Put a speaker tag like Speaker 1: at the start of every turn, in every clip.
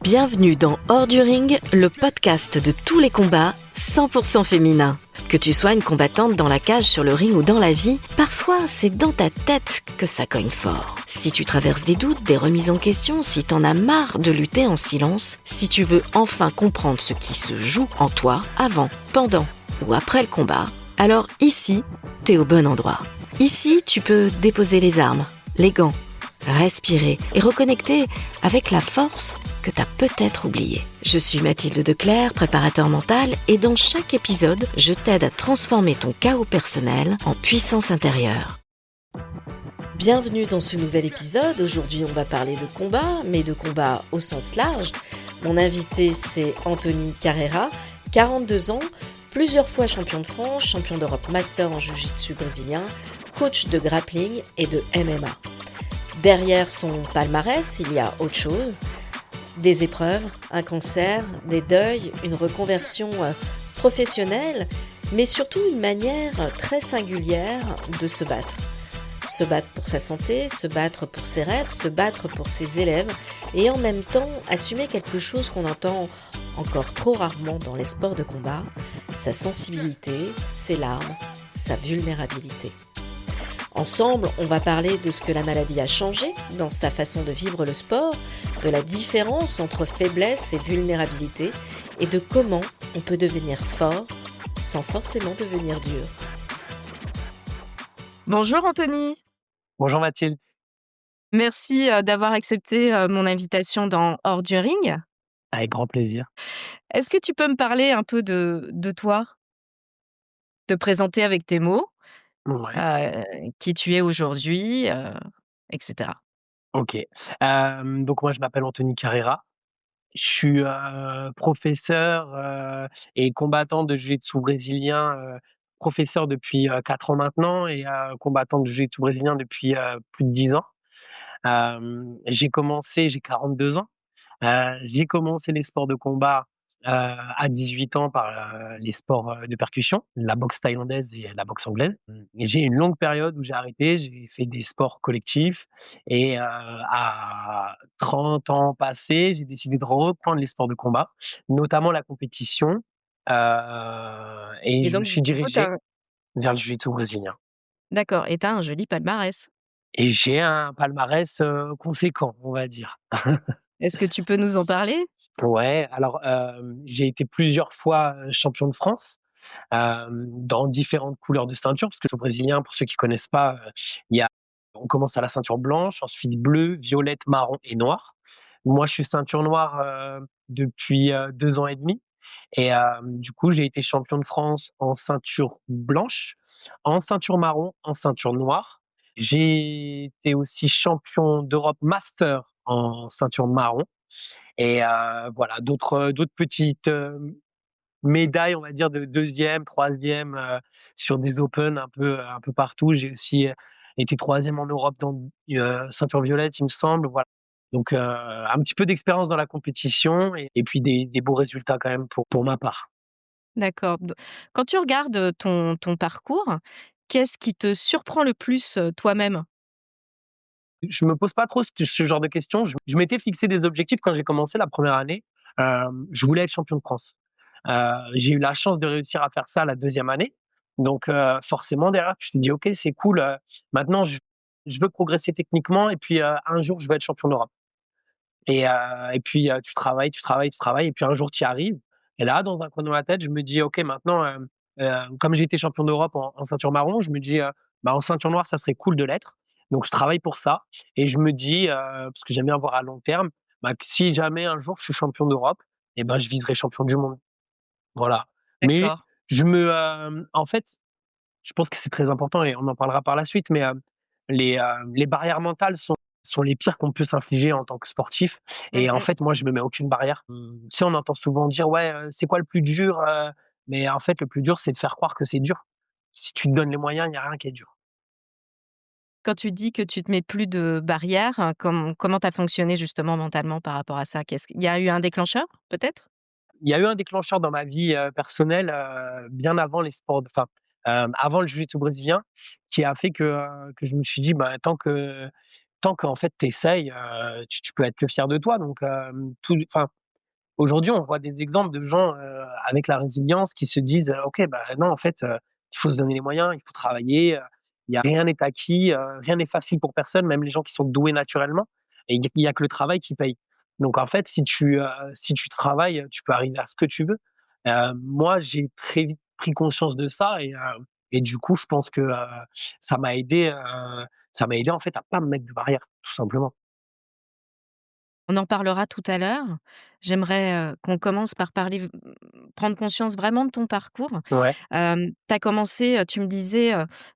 Speaker 1: Bienvenue dans Hors du Ring, le podcast de tous les combats 100% féminins. Que tu sois une combattante dans la cage, sur le ring ou dans la vie, parfois c'est dans ta tête que ça cogne fort. Si tu traverses des doutes, des remises en question, si t'en as marre de lutter en silence, si tu veux enfin comprendre ce qui se joue en toi avant, pendant ou après le combat, alors ici, t'es au bon endroit. Ici, tu peux déposer les armes, les gants, respirer et reconnecter avec la force que t'as peut-être oubliée. Je suis Mathilde Declercq, préparateur mental, et dans chaque épisode, je t'aide à transformer ton chaos personnel en puissance intérieure. Bienvenue dans ce nouvel épisode. Aujourd'hui, on va parler de combat, mais de combat au sens large. Mon invité, c'est Anthony Carreira, 42 ans, plusieurs fois champion de France, champion d'Europe master en jiu-jitsu brésilien, coach de grappling et de MMA. Derrière son palmarès, il y a autre chose. Des épreuves, un cancer, des deuils, une reconversion professionnelle, mais surtout une manière très singulière de se battre. Se battre pour sa santé, se battre pour ses rêves, se battre pour ses élèves, et en même temps assumer quelque chose qu'on entend encore trop rarement dans les sports de combat, sa sensibilité, ses larmes, sa vulnérabilité. Ensemble, on va parler de ce que la maladie a changé dans sa façon de vivre le sport, de la différence entre faiblesse et vulnérabilité, et de comment on peut devenir fort sans forcément devenir dur. Bonjour Anthony.
Speaker 2: Bonjour Mathilde.
Speaker 1: Merci d'avoir accepté mon invitation dans Hors du Ring.
Speaker 2: Avec grand plaisir.
Speaker 1: Est-ce que tu peux me parler un peu de toi? Te présenter avec tes mots,
Speaker 2: Ouais,
Speaker 1: qui tu es aujourd'hui, etc.
Speaker 2: OK. Donc moi je m'appelle Anthony Carreira. Je suis, professeur, et combattant de jiu-jitsu brésilien, professeur depuis, 4 ans maintenant et combattant de jiu-jitsu brésilien depuis, plus de 10 ans. J'ai 42 ans. J'ai commencé les sports de combat, à 18 ans par, les sports, de percussion, la boxe thaïlandaise et la boxe anglaise. Et j'ai une longue période où j'ai arrêté, j'ai fait des sports collectifs et à 30 ans passés, j'ai décidé de reprendre les sports de combat, notamment la compétition, et
Speaker 1: Et
Speaker 2: je me
Speaker 1: donc
Speaker 2: suis
Speaker 1: du coup,
Speaker 2: dirigé vers le jiu-jitsu brésilien.
Speaker 1: d'accord, et tu as un joli palmarès.
Speaker 2: Et j'ai un palmarès, conséquent, on va dire.
Speaker 1: Est-ce que tu peux nous en parler?
Speaker 2: Ouais, alors, j'ai été plusieurs fois, champion de France, dans différentes couleurs de ceinture, parce que le brésilien, pour ceux qui connaissent pas, il y a on commence à la ceinture blanche, ensuite bleue, violette, marron et noire. Moi, je suis ceinture noire, depuis, 2 ans et demi et du coup, j'ai été champion de France en ceinture blanche, en ceinture marron, en ceinture noire. J'ai été aussi champion d'Europe master en ceinture marron et voilà, d'autres petites, médailles, on va dire, de 2e, 3e, sur des open un peu partout. J'ai aussi, été 3e en Europe dans ceinture violette, il me semble, voilà. Donc un petit peu d'expérience dans la compétition et puis des beaux résultats quand même pour ma part.
Speaker 1: D'accord. Quand tu regardes ton parcours, qu'est-ce qui te surprend le plus toi-même?
Speaker 2: Je me pose pas trop ce genre de questions. Je m'étais fixé des objectifs quand j'ai commencé la première année. Je voulais être champion de France. J'ai eu la chance de réussir à faire ça la deuxième année. Donc forcément derrière tu te dis: «OK, c'est cool, maintenant je veux progresser techniquement et puis, un jour je veux être champion d'Europe». Et puis, tu travailles, tu travailles, tu travailles et puis un jour tu y arrives et là, dans un coin de ma tête, je me dis: «OK, maintenant, comme j'ai été champion d'Europe en ceinture marron, je me dis, bah, en ceinture noire, ça serait cool de l'être». Donc je travaille pour ça et je me dis, parce que j'aime bien voir à long terme, bah, que si jamais un jour je suis champion d'Europe et ben, je viserai champion du monde. Voilà. Mais
Speaker 1: D'accord.
Speaker 2: en fait, je pense que c'est très important et on en parlera par la suite, mais les barrières mentales sont les pires qu'on peut s'infliger en tant que sportif et
Speaker 1: Mmh
Speaker 2: en
Speaker 1: mh.
Speaker 2: fait, moi, je me mets aucune barrière. Tu sais, on entend souvent dire: «Ouais, c'est quoi le plus dur?» Mais en fait, le plus dur, c'est de faire croire que c'est dur. Si tu te donnes les moyens, il y a rien qui est dur.
Speaker 1: Quand tu dis que tu te mets plus de barrières, comment tu as fonctionné justement mentalement par rapport à ça? Qu'est-ce qu'il y a eu un déclencheur, peut-être?
Speaker 2: Il y a eu un déclencheur dans ma vie, personnelle, bien avant les sports enfin, avant le jiu-jitsu brésilien qui a fait que je me suis dit: «Bah, tant qu'en fait tu essayes, tu peux être que fier de toi donc tout enfin, aujourd'hui, on voit des exemples de gens, avec la résilience qui se disent, «OK, bah, non, en fait, il faut se donner les moyens, il faut travailler, il y a rien n'est acquis, rien n'est facile pour personne, même les gens qui sont doués naturellement et il y a que le travail qui paye». Donc en fait, si tu travailles, tu peux arriver à ce que tu veux. Moi, j'ai très vite pris conscience de ça et du coup, je pense que, ça m'a aidé, ça m'a aidé, en fait, à pas me mettre de barrière, tout simplement.
Speaker 3: On en parlera tout à l'heure. J'aimerais, qu'on commence par prendre conscience vraiment de ton parcours.
Speaker 2: Ouais,
Speaker 3: Tu as commencé, tu me disais,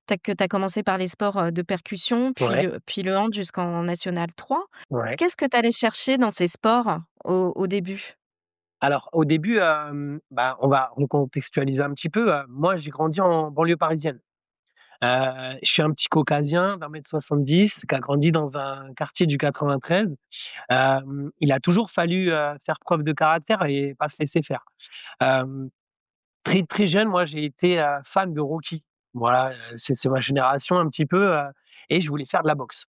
Speaker 3: tu as commencé par les sports, de percussion,
Speaker 2: ouais,
Speaker 3: puis le hand jusqu'en national 3.
Speaker 2: ouais.
Speaker 3: Qu'est-ce que tu allais chercher dans ces sports au début?
Speaker 2: Alors au début, bah, on va recontextualiser un petit peu, moi j'ai grandi en banlieue parisienne. Je suis un petit caucasien d'1,70 m qui a grandi dans un quartier du 93. Il a toujours fallu, faire preuve de caractère et pas se laisser faire. Hem, Très, très jeune, moi j'ai été, fan de Rocky. Voilà, c'est ma génération un petit peu, et je voulais faire de la boxe.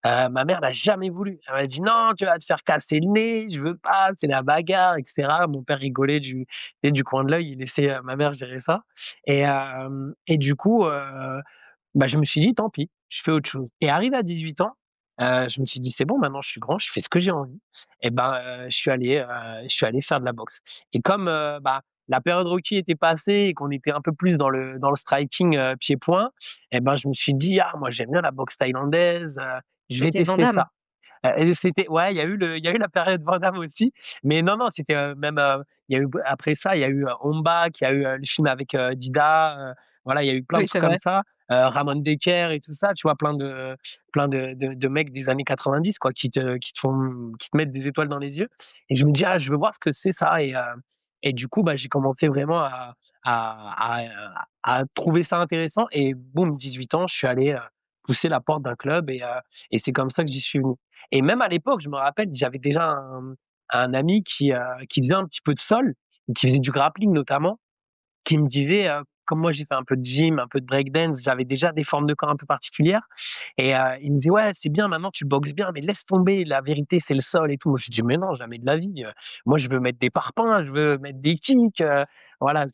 Speaker 2: Ma mère n'a jamais voulu. Elle m'a dit: «Non, tu vas te faire casser le nez, je veux pas, c'est la bagarre et cetera». Mon père rigolait du coin de l'œil, il laissait, ma mère gérer ça et du coup, bah, je me suis dit: «Tant pis, je fais autre chose» et arrivé à 18 ans, je me suis dit: «C'est bon, maintenant je suis grand, je fais ce que j'ai envie» et ben, je suis allé faire de la boxe et comme, bah, la période Rocky était passée et qu'on était un peu plus dans le striking, pied-point et ben, je me suis dit: «Ah moi j'aime bien la boxe thaïlandaise, je vais
Speaker 3: C'était Van
Speaker 2: tester
Speaker 3: Damme?
Speaker 2: ça». Et c'était ouais, il y a eu la période Van Damme aussi, mais non, non, c'était, même, il y a eu après ça, il y a eu, Ong Bak, il y a eu, le film avec, Dida, voilà, il y a eu plein de
Speaker 3: Oui,
Speaker 2: trucs
Speaker 3: c'est
Speaker 2: comme
Speaker 3: vrai.
Speaker 2: ça, Ramon Decker et tout ça, tu vois? Plein de mecs des années 90 quoi, qui te mettent des étoiles dans les yeux et je me dis: «Ah, je veux voir ce que c'est ça» et du coup, bah, j'ai commencé vraiment à trouver ça intéressant et boum, 18 ans, je suis allé, pousser la porte d'un club et c'est comme ça que j'y suis venu. Et même à l'époque, je me rappelle, j'avais déjà un ami qui faisait un petit peu de sol, qui faisait du grappling notamment, qui me disait, comme moi j'ai fait un peu de gym, un peu de break dance, j'avais déjà des formes de corps un peu particulières et il me disait: «Ouais, c'est bien maintenant tu boxes bien, mais laisse tomber, la vérité c'est le sol et tout». Moi je dis: «Mais non, jamais de la vie, moi je veux mettre des parpaings, je veux mettre des kicks», voilà,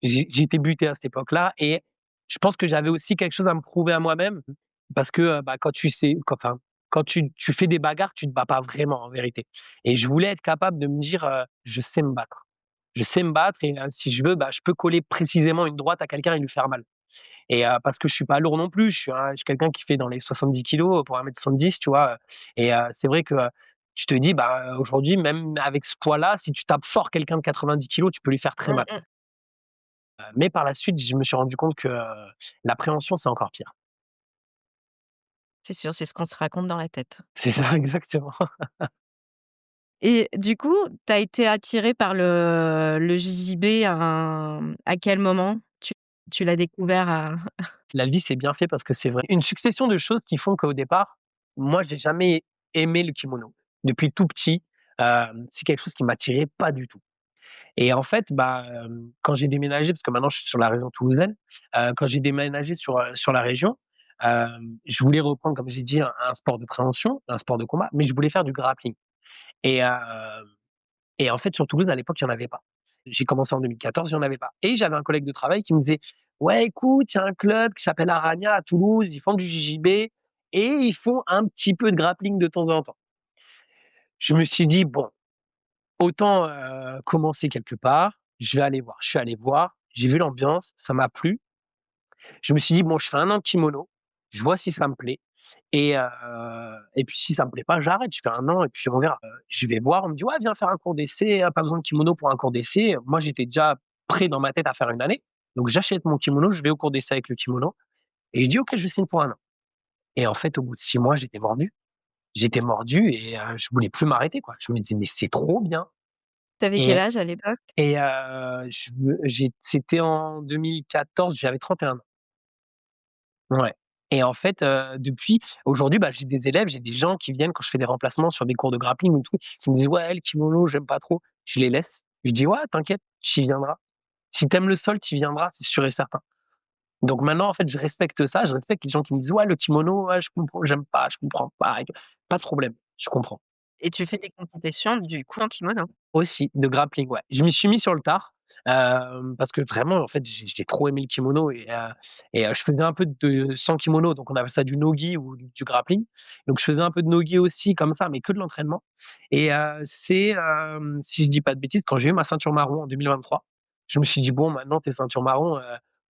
Speaker 2: j'ai été buté à cette époque-là et je pense que j'avais aussi quelque chose à me prouver à moi-même parce que, bah, quand tu sais quand tu fais des bagarres, tu te bats pas vraiment en vérité et je voulais être capable de me dire, «Je sais me battre». Je sais me battre et si je veux, bah, je peux coller précisément une droite à quelqu'un et lui faire mal et parce que je suis pas lourd non plus, je suis quelqu'un qui fait dans les 70 kilogrammes pour 1,70 m, tu vois? Et c'est vrai que, tu te dis, bah, aujourd'hui, même avec ce poids-là, si tu tapes fort quelqu'un de 90 kilogrammes, tu peux lui faire très
Speaker 3: Mmh
Speaker 2: mal.
Speaker 3: mh.
Speaker 2: Mais par la suite, je me suis rendu compte que, l'appréhension, c'est encore pire.
Speaker 3: C'est sûr, c'est ce qu'on se raconte dans la tête.
Speaker 2: C'est ça, exactement.
Speaker 3: Et du coup, tu as été attiré par le JJB à quel moment? Tu l'as découvert à
Speaker 2: La vie, c'est bien fait parce que c'est vrai. Une succession de choses qui font qu'au départ, moi, j'ai jamais aimé le kimono. Depuis tout petit, c'est quelque chose qui m'attirait pas du tout. Et en fait, bah, quand j'ai déménagé, parce que maintenant je suis sur la région toulousaine, quand j'ai déménagé sur la région, je voulais reprendre, comme j'ai dit, un sport de préhension, un sport de combat, mais je voulais faire du grappling. Et en fait, sur Toulouse, à l'époque, il y en avait pas. J'ai commencé en 2014, il y en avait pas. Et j'avais un collègue de travail qui me disait: «Ouais, écoute, il y a un club qui s'appelle Arania à Toulouse, ils font du JJB et ils font un petit peu de grappling de temps en temps». Je me suis dit: «Bon, autant, commencer quelque part, je vais aller voir». Je suis allé voir, j'ai vu l'ambiance, ça m'a plu. Je me suis dit: «Bon, je fais 1 an de kimono, je vois si ça me plaît et puis si ça me plaît pas, j'arrête, je fais 1 an et puis on verra». Je vais voir, on me dit: «Ouais, viens faire un cours d'essai, pas besoin de kimono pour un cours d'essai». Moi, j'étais déjà prêt dans ma tête à faire une année, donc j'achète mon kimono, je vais au cours d'essai avec le kimono et je dis: «OK, je signe pour 1 an» et en fait, au bout de 6 mois, j'étais mordu. J'étais mordu et je voulais plus m'arrêter, quoi. Je me disais: «Mais c'est trop bien»
Speaker 3: tu avais quel
Speaker 2: et
Speaker 3: âge à l'époque?
Speaker 2: c'était en 2014, j'avais 31 ans. Ouais et en fait, depuis aujourd'hui, bah, j'ai des élèves, j'ai des gens qui viennent quand je fais des remplacements sur des cours de grappling ou tout, qui me disent: «Ouais, le kimono, j'aime pas trop». Je les laisse. Je dis: «Ouais, t'inquiète, tu y viendras. Si tu aimes le sol, tu y viendras, c'est sûr et certain». Donc maintenant, en fait, je respecte ça, je respecte les gens qui me disent: «Ouais, le kimono, ouais, je comprends, j'aime pas, je comprends pas et tout». Pas de problème, je comprends.
Speaker 3: Et tu fais des compétitions du coup en kimono?
Speaker 2: Aussi, de grappling, ouais. Je m'y suis mis sur le tard, parce que vraiment, en fait, j'ai trop aimé le kimono et je faisais un peu de sans kimono, donc on appelle ça du nogi ou du grappling. Donc je faisais un peu de nogi aussi comme ça, mais que de l'entraînement et si je dis pas de bêtises, quand j'ai eu ma ceinture marron en 2023, je me suis dit: «Bon, maintenant tu es ceinture marron,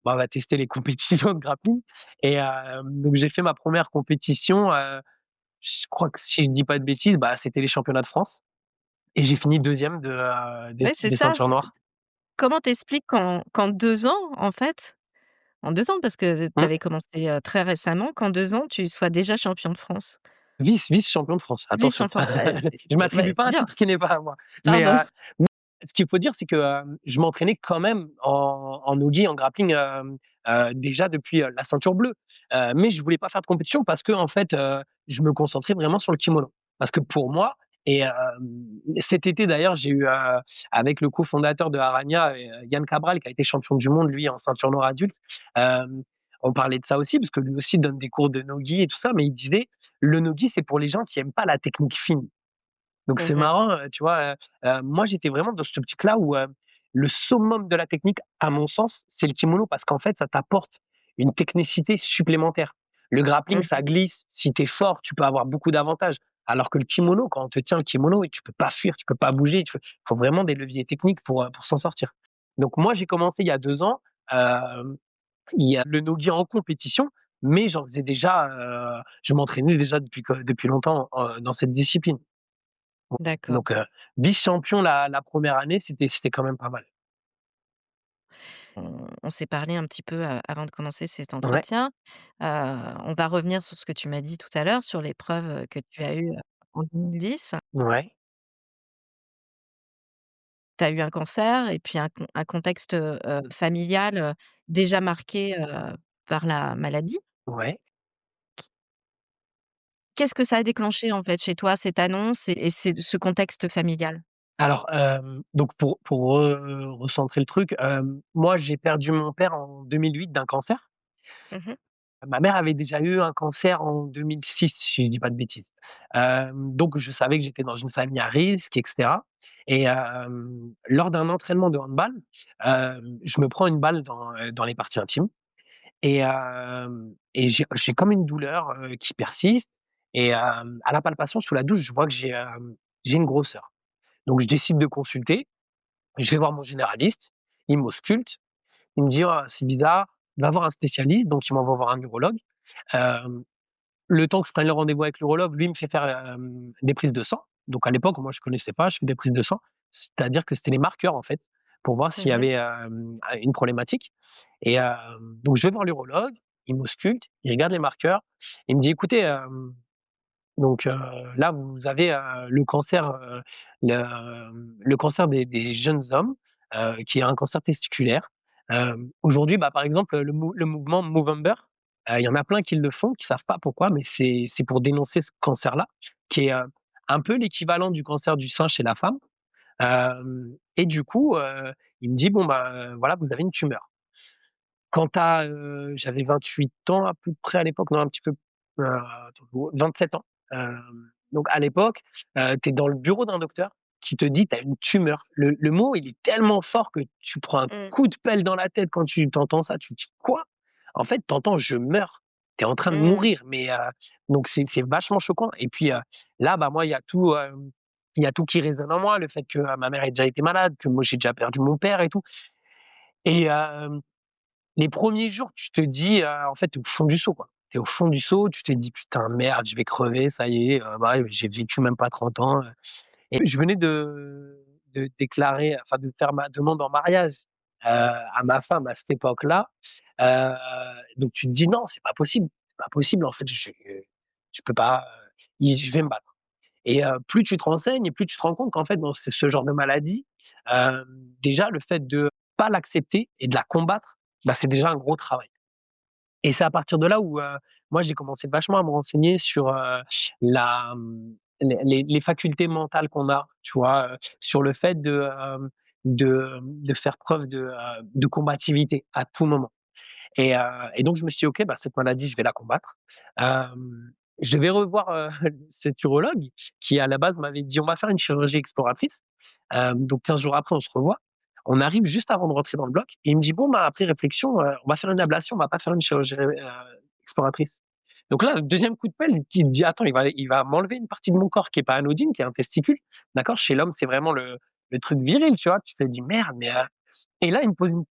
Speaker 2: bah, on va tester les compétitions de grappling» et donc j'ai fait ma première compétition, je crois que si je dis pas de bêtises, bah, c'était les championnats de France. Et j'ai fini deuxième
Speaker 3: Ouais, c'est
Speaker 2: des
Speaker 3: ça.
Speaker 2: ceintures noires.
Speaker 3: Comment t'expliques qu'en 2 ans, en fait, en 2 ans parce que tu
Speaker 2: Mmh.
Speaker 3: avais commencé, très récemment, qu'en 2 ans, tu sois déjà champion de France?
Speaker 2: Vice-champion de France, attention.
Speaker 3: Vice-champion, ouais,
Speaker 2: Je
Speaker 3: ouais,
Speaker 2: m'attribue pas
Speaker 3: c'est
Speaker 2: un
Speaker 3: bien.
Speaker 2: titre qui n'est pas à moi. Mais,
Speaker 3: Pardon.
Speaker 2: ce qu'il faut dire, c'est que, je m'entraînais quand même en nogi, en grappling, déjà depuis, la ceinture bleue. Mais je voulais pas faire de compétition parce qu'en fait, je me concentrais vraiment sur le kimono. Parce que pour moi et cet été d'ailleurs, j'ai eu, avec le cofondateur de Arania, Yann Cabral, qui a été champion du monde, lui, en ceinture noire adulte, on parlait de ça aussi, parce que lui aussi donne des cours de nogi et tout ça, mais il disait: «Le nogi, c'est pour les gens qui aiment pas la technique fine». Donc c'est
Speaker 3: Mmh.
Speaker 2: marrant, tu vois? Moi, j'étais vraiment dans cette optique-là où, le summum de la technique, à mon sens, c'est le kimono parce qu'en fait, ça t'apporte une technicité supplémentaire. Le grappling, ça
Speaker 3: Mmh.
Speaker 2: glisse. Si tu es fort, tu peux avoir beaucoup d'avantages. Alors que le kimono, quand on te tient le kimono, tu peux pas fuir, tu peux pas bouger, il faut vraiment des leviers techniques pour s'en sortir. Donc moi, j'ai commencé il y a 2 ans, il y a le nogi en compétition, mais j'en faisais déjà, je m'entraînais déjà depuis longtemps, dans cette discipline.
Speaker 3: D'accord.
Speaker 2: Donc, vice-champion la première année, c'était quand même pas mal.
Speaker 3: On s'est parlé un petit peu avant de commencer cet
Speaker 2: Ouais,
Speaker 3: entretien. On va revenir sur ce que tu m'as dit tout à l'heure, sur l'épreuve, que tu as eue, en 2010.
Speaker 2: ouais,
Speaker 3: Tu as eu un cancer et puis un contexte, familial, déjà marqué, par la maladie.
Speaker 2: ouais.
Speaker 3: Qu'est-ce que ça a déclenché, en fait, chez toi, cette annonce et ce contexte familial?
Speaker 2: Alors, donc pour recentrer le truc, moi, j'ai perdu mon père en 2008 d'un cancer.
Speaker 3: Mmh.
Speaker 2: Ma mère avait déjà eu un cancer en 2006, si je dis pas de bêtises. Donc je savais que j'étais dans une famille à risque et cetera et lors d'un entraînement de handball, je me prends une balle dans les parties intimes. Et j'ai comme une douleur, qui persiste et à la palpation sous la douche, je vois que j'ai une grosseur. Donc je décide de consulter, je vais voir mon généraliste, il m'ausculte, il me dit: «Oh, c'est bizarre, va voir un spécialiste», donc il m'envoie voir un urologue. Hem, le temps que je prenne le rendez-vous avec l'urologue, lui, il me fait faire, des prises de sang. Donc à l'époque, moi je connaissais pas, je fais des prises de sang, c'est-à-dire que c'était les marqueurs, en fait, pour voir s'il y
Speaker 3: Mmh.
Speaker 2: avait, une problématique. Et donc je vais voir l'urologue, il m'ausculte, il regarde les marqueurs, il me dit: «Écoutez, donc là vous avez, le cancer, le cancer des jeunes hommes, qui est un cancer testiculaire. Aujourd'hui, bah, par exemple, le mouvement Movember, il y en a plein qui le font, qui savent pas pourquoi, mais c'est pour dénoncer ce cancer-là, qui est, un peu l'équivalent du cancer du sein chez la femme». Et du coup, il me dit: «Bon, bah, voilà, vous avez une tumeur». Quant à, j'avais 28 ans à peu près à l'époque, non un petit peu, attends, 27 ans. Donc à l'époque, tu es dans le bureau d'un docteur qui te dit: «Tu as une tumeur». Le mot, il est tellement fort que tu prends un
Speaker 3: Mmh.
Speaker 2: coup de pelle dans la tête quand tu entends ça. Tu te dis: «Quoi?» En fait, tu entends: «Je meurs». Tu es en train de
Speaker 3: Mmh.
Speaker 2: mourir, mais donc c'est vachement choquant et puis, là, bah, moi, il y a tout qui résonne en moi, le fait que, ma mère ait déjà été malade, que moi j'ai déjà perdu mon père et tout et les premiers jours, tu te dis, en fait, tu es au fond du seau, quoi. Tu es au fond du seau, tu te dis: «Putain, merde, je vais crever, ça y est, bah, ouais, j'ai vécu même pas 30 ans», et je venais de déclarer, enfin, de faire ma demande en mariage, à ma femme à cette époque-là. Heu, donc tu te dis: «Non, c'est pas possible, en fait, je peux pas, je vais me battre». Et plus tu te renseignes et plus tu te rends compte qu'en fait, bon, c'est ce genre de maladie, hem, déjà le fait de pas l'accepter et de la combattre, bah, c'est déjà un gros travail. Et c'est à partir de là où, moi j'ai commencé vachement à me renseigner sur, les facultés mentales qu'on a, tu vois? Sur le fait de faire preuve de combativité à tout moment. Et donc je me suis dit: «OK, bah, cette maladie, je vais la combattre». Je vais revoir, cet urologue qui, à la base, m'avait dit: «On va faire une chirurgie exploratrice». Donc 15 jours après, on se revoit. On arrive juste avant de rentrer dans le bloc et il me dit: «Bon, bah, après réflexion, on va faire une ablation, on va pas faire une chirurgie, exploratrice». Donc là, le deuxième coup de pelle, il me dit: «Attends, il va m'enlever une partie de mon corps qui est pas anodine, qui est un testicule». D'accord? Chez l'homme, c'est vraiment le truc viril, tu vois? Tu te dis: «Merde, mais» et là, il me pose une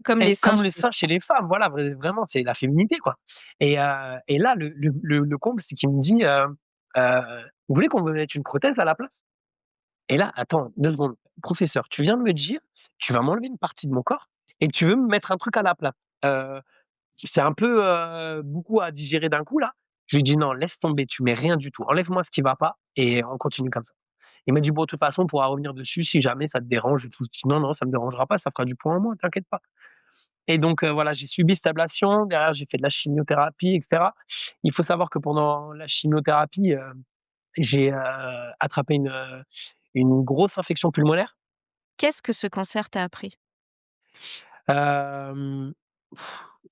Speaker 3: Comme les
Speaker 2: et
Speaker 3: seins
Speaker 2: comme le
Speaker 3: chez
Speaker 2: sein chez les femmes, voilà, vraiment, c'est la féminité, quoi. Et là, le comble, c'est qu'il me dit, «Vous voulez qu'on vous mette une prothèse à la place?» Et là, attends 2 secondes. Professeur, tu viens de me dire, tu vas m'enlever une partie de mon corps et tu veux me mettre un truc à la place. Heu, c'est un peu, beaucoup à digérer d'un coup là. Je lui dis: «Non, laisse tomber, tu mets rien du tout. Enlève-moi ce qui va pas et on continue comme ça». Il m'a dit: «Bon, de toute façon, on pourra revenir dessus si jamais ça te dérange et tout». Je dis: «Non, non, ça me dérangera pas, ça fera du poids en moins, t'inquiète pas». Et donc, voilà, j'ai subi cette ablation. Derrière, j'ai fait de la chimiothérapie et cetera. Il faut savoir que pendant la chimiothérapie, j'ai, attrapé une grosse infection pulmonaire.
Speaker 3: Qu'est-ce que ce cancer t'a appris?
Speaker 2: Hem,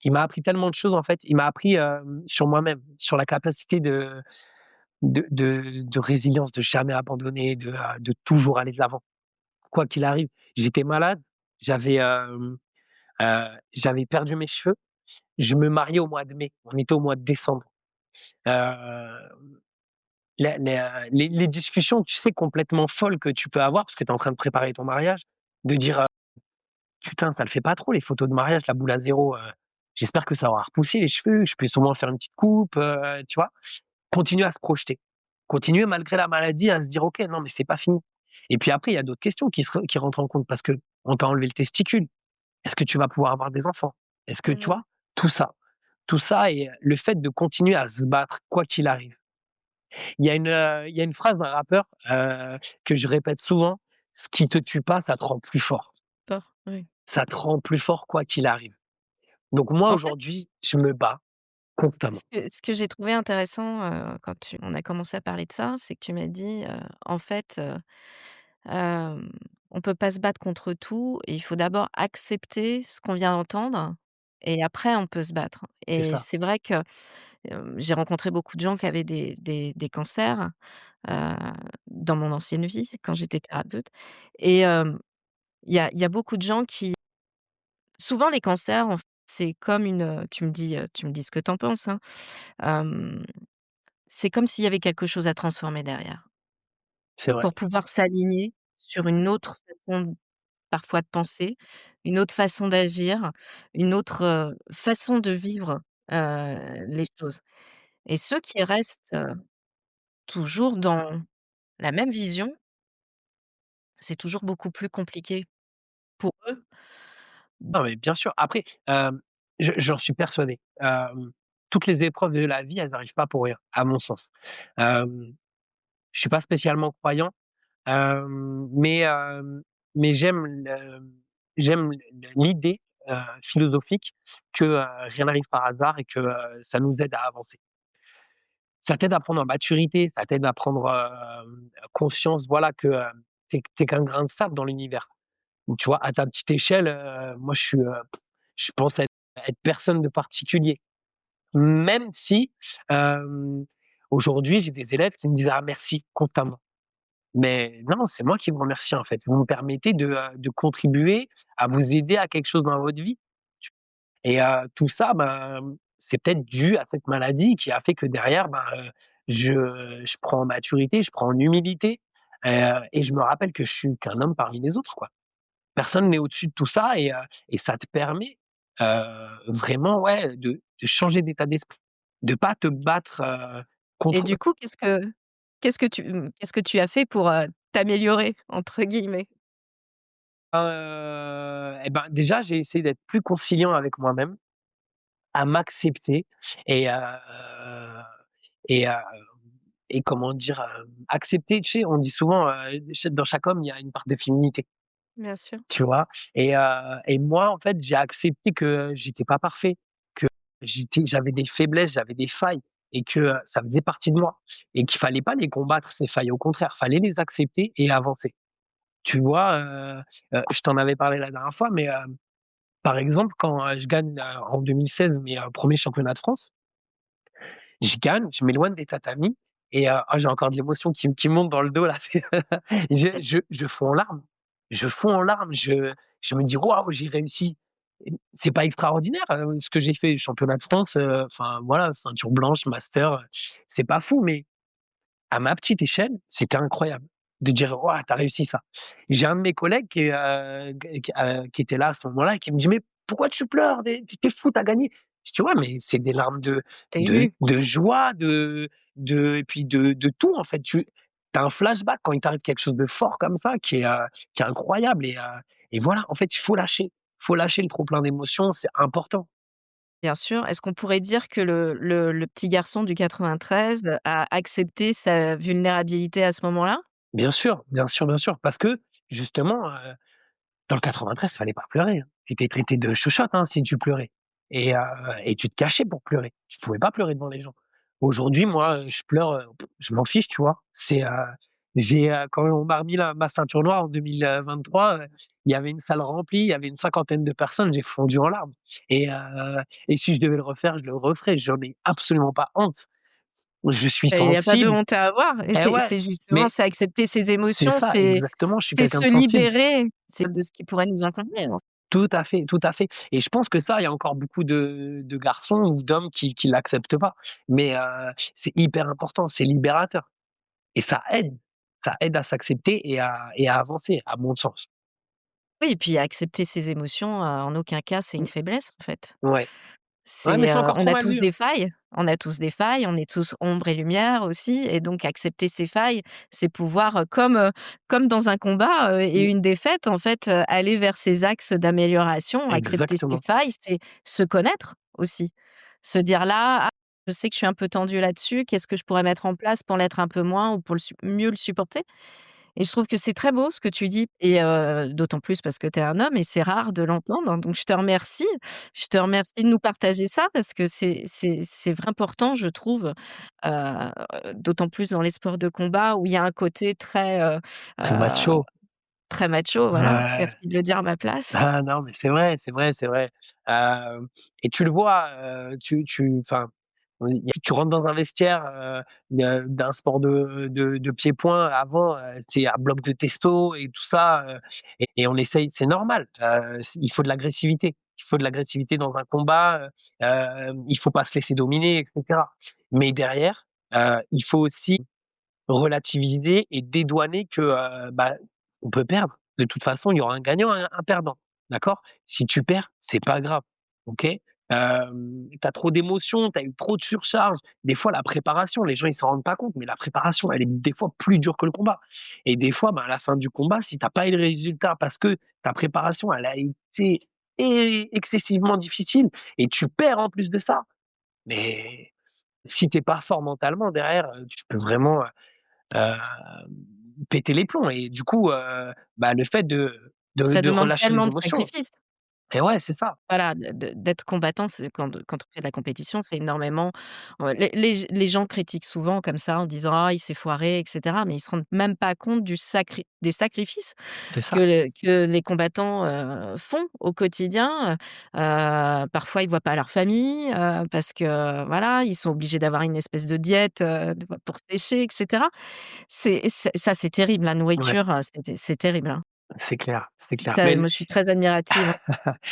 Speaker 2: il m'a appris tellement de choses, en fait. Il m'a appris, sur moi-même, sur la capacité de résilience, de jamais abandonner, de toujours aller de l'avant, quoi qu'il arrive. J'étais malade, j'avais, j'avais perdu mes cheveux, je me mariais au mois de mai, on était au mois de décembre. Heu, les discussions, tu sais, complètement folles que tu peux avoir parce que tu es en train de préparer ton mariage, de dire, «Putain, ça le fait pas trop les photos de mariage, la boule à 0, j'espère que ça aura repoussé les cheveux, je peux sûrement faire une petite coupe», tu vois? Continuer à se projeter. Continuer malgré la maladie à se dire: «OK, non, mais c'est pas fini». Et puis après, il y a d'autres questions qui rentrent en compte parce qu'on t'a enlevé le testicule. Est-ce que tu vas pouvoir avoir des enfants? Est-ce que tu
Speaker 3: Mmh.
Speaker 2: vois? Tout ça. Tout ça et le fait de continuer à se battre quoi qu'il arrive. Il y a une phrase d'un rappeur, que je répète souvent: «Ce qui te tue pas, ça te rend plus fort».
Speaker 3: Fort, oui.
Speaker 2: Ça te rend plus fort quoi qu'il arrive. Donc moi
Speaker 3: En fait,
Speaker 2: aujourd'hui, je me bats constamment.
Speaker 3: ce que j'ai trouvé intéressant, quand on a commencé à parler de ça, c'est que tu m'as dit, en fait, hem, on peut pas se battre contre tout et il faut d'abord accepter ce qu'on vient d'entendre et après on peut se battre
Speaker 2: C'est
Speaker 3: et
Speaker 2: ça.
Speaker 3: c'est vrai que, j'ai rencontré beaucoup de gens qui avaient des cancers, heu, dans mon ancienne vie, quand j'étais thérapeute et il y a beaucoup de gens qui souvent les cancers, en fait, c'est comme une, tu me dis ce que tu en penses, hein. Hem, c'est comme s'il y avait quelque chose à transformer derrière,
Speaker 2: C'est vrai.
Speaker 3: pour pouvoir s'aligner sur une autre façon parfois de penser, une autre façon d'agir, une autre, façon de vivre, les choses et ceux qui restent, toujours dans la même vision, c'est toujours beaucoup plus compliqué pour eux.
Speaker 2: Non, mais bien sûr. Après, j'en suis persuadé. Toutes les épreuves de la vie, elles n'arrivent pas pour rien, à mon sens. Je suis pas spécialement croyant, mais j'aime l'idée, philosophique que, rien n'arrive par hasard et que, ça nous aide à avancer. Ça t'aide à prendre en maturité, ça t'aide à prendre, conscience, voilà, que, tu es qu'un grain de sable dans l'univers. Donc tu vois, à ta petite échelle, moi je pense être personne de particulier. Même si, hem, aujourd'hui, j'ai des élèves qui me disent: «Ah merci» constamment. Mais non, c'est moi qui vous remercie en fait. Vous me permettez de contribuer à vous aider à quelque chose dans votre vie. Et tout ça, ben, c'est peut-être dû à cette maladie qui a fait que derrière, ben, je prends en maturité, je prends en humilité, et je me rappelle que je suis qu'un homme parmi les autres, quoi. Personne n'est au-dessus de tout ça et ça te permet, vraiment, ouais, de changer d'état d'esprit, de pas te battre,
Speaker 3: Et
Speaker 2: contre
Speaker 3: du coup, qu'est-ce que tu as fait pour, «t'améliorer» entre guillemets?
Speaker 2: et ben, déjà, j'ai essayé d'être plus conciliant avec moi-même, à m'accepter et et heu et comment dire? Accepter, tu sais, on dit souvent, dans chaque homme, il y a une part de féminité,
Speaker 3: Bien sûr.
Speaker 2: tu vois? Et moi, en fait, j'ai accepté que j'étais pas parfait, que j'avais des faiblesses, j'avais des failles et que, ça faisait partie de moi et qu'il fallait pas les combattre ces failles, au contraire, fallait les accepter et avancer. Tu vois? Je t'en avais parlé la dernière fois, mais Par exemple, quand, je gagne, en 2016 mes, 1ers championnats de France, je gagne, je m'éloigne des tatamis et j'ai encore de l'émotion qui monte dans le dos là, je fonds en larmes. Je fonds en larmes, je me dis: «Waouh, j'ai réussi». Et c'est pas extraordinaire, ce que j'ai fait, championnat de France, enfin voilà, ceinture blanche, master, c'est pas fou, mais à ma petite échelle, c'était incroyable de dire: «Waouh, tu as réussi ça». J'ai un de mes collègues qui était là à ce moment-là et qui me dit: «Mais pourquoi tu pleures? Tu es fou, tu as gagné». Je dis: «Ouais, mais c'est des larmes
Speaker 3: Tu ému.
Speaker 2: de joie, de et puis de tout en fait». Tu as un flashback quand il t'arrive quelque chose de fort comme ça qui est incroyable et voilà, en fait, il faut lâcher. Il faut lâcher le trop plein d'émotions, c'est important.
Speaker 3: Bien sûr. Est-ce qu'on pourrait dire que le petit garçon du 93 a accepté sa vulnérabilité à ce moment-là?
Speaker 2: Bien sûr, bien sûr, bien sûr, parce que justement, dans le 93, fallait pas pleurer, hein. Tu étais traité de chochotte, hein, si tu pleurais et heu et tu te cachais pour pleurer. Tu pouvais pas pleurer devant les gens. Aujourd'hui, moi, je pleure, je m'en fiche, tu vois? Quand on m'a remis ma ceinture noire en 2023, il y avait une salle remplie, il y avait une cinquantaine de personnes, j'ai fondu en larmes et si je devais le refaire, je le referais. J'en ai absolument pas honte. Je suis
Speaker 3: Il y a pas de
Speaker 2: sensible
Speaker 3: honte à avoir et
Speaker 2: et ouais,
Speaker 3: c'est justement,
Speaker 2: mais
Speaker 3: c'est accepter ses
Speaker 2: c'est
Speaker 3: émotions,
Speaker 2: ça, exactement, je suis
Speaker 3: c'est
Speaker 2: quelqu'un
Speaker 3: se
Speaker 2: de sensible.
Speaker 3: libérer, c'est de ce qui pourrait nous incomber, en fait.
Speaker 2: Tout à fait, tout à fait et je pense que ça, il y a encore beaucoup de garçons ou d'hommes qui l'acceptent pas. Mais c'est hyper important, c'est libérateur et ça aide à s'accepter et à avancer, à mon sens.
Speaker 3: Oui et puis accepter ses émotions, en aucun cas c'est une
Speaker 2: Mmh,
Speaker 3: faiblesse, en fait.
Speaker 2: ouais. Ouais, mais c'est encore
Speaker 3: On
Speaker 2: trop
Speaker 3: a
Speaker 2: mal
Speaker 3: tous
Speaker 2: vu, hein.
Speaker 3: des failles, on a tous des failles, on est tous ombre et lumière aussi et donc accepter ses failles, c'est pouvoir, comme dans un combat, et
Speaker 2: Mmh,
Speaker 3: une défaite, en fait, aller vers ses axes d'amélioration. Accepter ses
Speaker 2: exactement,
Speaker 3: failles, c'est se connaître aussi. Se dire: «Là, ah, je sais que je suis un peu tendue là-dessus, qu'est-ce que je pourrais mettre en place pour l'être un peu moins ou pour mieux le supporter?» Et je trouve que c'est très beau ce que tu dis et d'autant plus parce que tu es un homme et c'est rare de l'entendre, donc je te remercie. Je te remercie de nous partager ça parce que c'est vraiment important, je trouve, heu, d'autant plus dans les sports de combat où il y a un côté
Speaker 2: très
Speaker 3: heu,
Speaker 2: macho.
Speaker 3: très macho, voilà.
Speaker 2: Ouais.
Speaker 3: Merci de le dire à ma place.
Speaker 2: Ah non, mais c'est vrai, c'est vrai, c'est vrai. Et tu le vois, enfin, tu rentres dans un vestiaire, d'un sport de pied-point avant, c'est un bloc de testo et tout ça, et on essaye c'est normal, il faut de l'agressivité. Il faut de l'agressivité dans un combat, il faut pas se laisser dominer et cetera. Mais derrière, il faut aussi relativiser et dédouaner que, bah, on peut perdre. De toute façon, il y aura un gagnant et un perdant, d'accord? Si tu perds, c'est pas grave, OK? Tu as trop d'émotions, tu as eu trop de surcharge. Des fois, la préparation, les gens, ils s'en rendent pas compte, mais la préparation, elle est des fois plus dure que le combat et des fois, bah, à la fin du combat, si tu as pas eu le résultat parce que ta préparation, elle a été excessivement difficile et tu perds en plus de ça, mais si tu es pas fort mentalement derrière, tu peux vraiment, heu, péter les plombs et du coup, bah, le fait
Speaker 3: Ça
Speaker 2: de
Speaker 3: demande
Speaker 2: relâcher
Speaker 3: tellement
Speaker 2: les
Speaker 3: de
Speaker 2: émotions
Speaker 3: sacrifices.
Speaker 2: et ouais, c'est ça,
Speaker 3: Voilà, d'être combattant, c'est quand on fait de la compétition, c'est énormément les gens critiquent souvent comme ça en disant: «Ah, il s'est foiré» et cetera, mais ils se rendent même pas compte des sacrifices
Speaker 2: c'est ça.
Speaker 3: que les combattants, font au quotidien. Parfois, ils voient pas leur famille, parce que, voilà, ils sont obligés d'avoir une espèce de diète, pour sécher et cetera. C'est terrible, la
Speaker 2: Ouais,
Speaker 3: nourriture, c'est terrible, hein.
Speaker 2: c'est clair, c'est clair.
Speaker 3: Ça,
Speaker 2: Mais
Speaker 3: moi, je suis très admirative.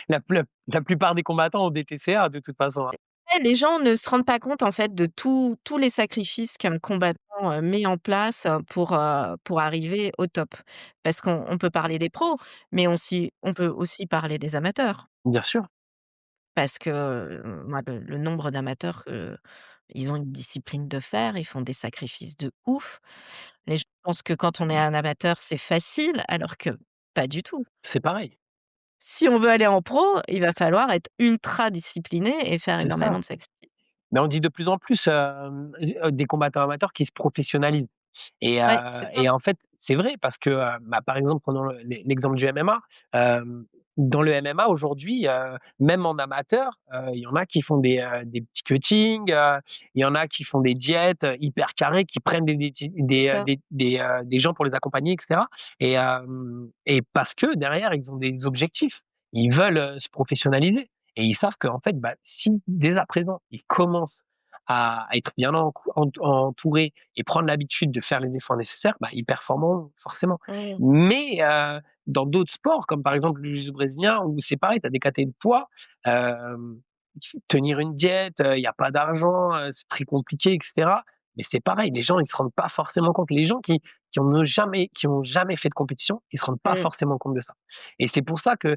Speaker 2: la plupart des combattants ont des TCA de toute façon, hein.
Speaker 3: Ouais, les gens ne se rendent pas compte, en fait, de tous les sacrifices qu'un combattant, met en place, pour arriver au top. Parce qu'on peut parler des pros, mais on peut aussi parler des amateurs.
Speaker 2: Bien sûr,
Speaker 3: Parce que, moi, le nombre d'amateurs ils ont une discipline de fer, ils font des sacrifices de ouf. Les gens pensent que quand on est un amateur, c'est facile, alors que pas du tout.
Speaker 2: c'est pareil,
Speaker 3: Si on veut aller en pro, il va falloir être ultra discipliné et faire
Speaker 2: c'est
Speaker 3: énormément
Speaker 2: ça.
Speaker 3: de sacrifices.
Speaker 2: Mais on dit de plus en plus, des combattants amateurs qui se professionnalisent.
Speaker 3: Ouais, c'est ça.
Speaker 2: Et en fait, c'est vrai parce que, bah, par exemple, prenons l'exemple du MMA, dans le MMA aujourd'hui, même en amateur, il y en a qui font des petits cuttings, il y en a qui font des diètes, hyper carrées, qui prennent
Speaker 3: C'est ça.
Speaker 2: des gens pour les accompagner et cetera et parce que derrière, ils ont des objectifs ils veulent, se professionnaliser et ils savent qu'en fait, bah, si dès à présent, ils commencent à être bien entourés et prendre l'habitude de faire les efforts nécessaires, bah, ils performeront forcément.
Speaker 3: Mmh.
Speaker 2: Mais, dans d'autres sports comme par exemple le jiu-jitsu brésilien où c'est pareil, tu as des catégories de poids, hem, tenir une diète, il y a pas d'argent, c'est très compliqué et cetera. Mais c'est pareil, les gens ils se rendent pas forcément compte. Les gens qui ont jamais fait de compétition, ils se rendent pas
Speaker 3: Mmh.
Speaker 2: forcément compte de ça et c'est pour ça que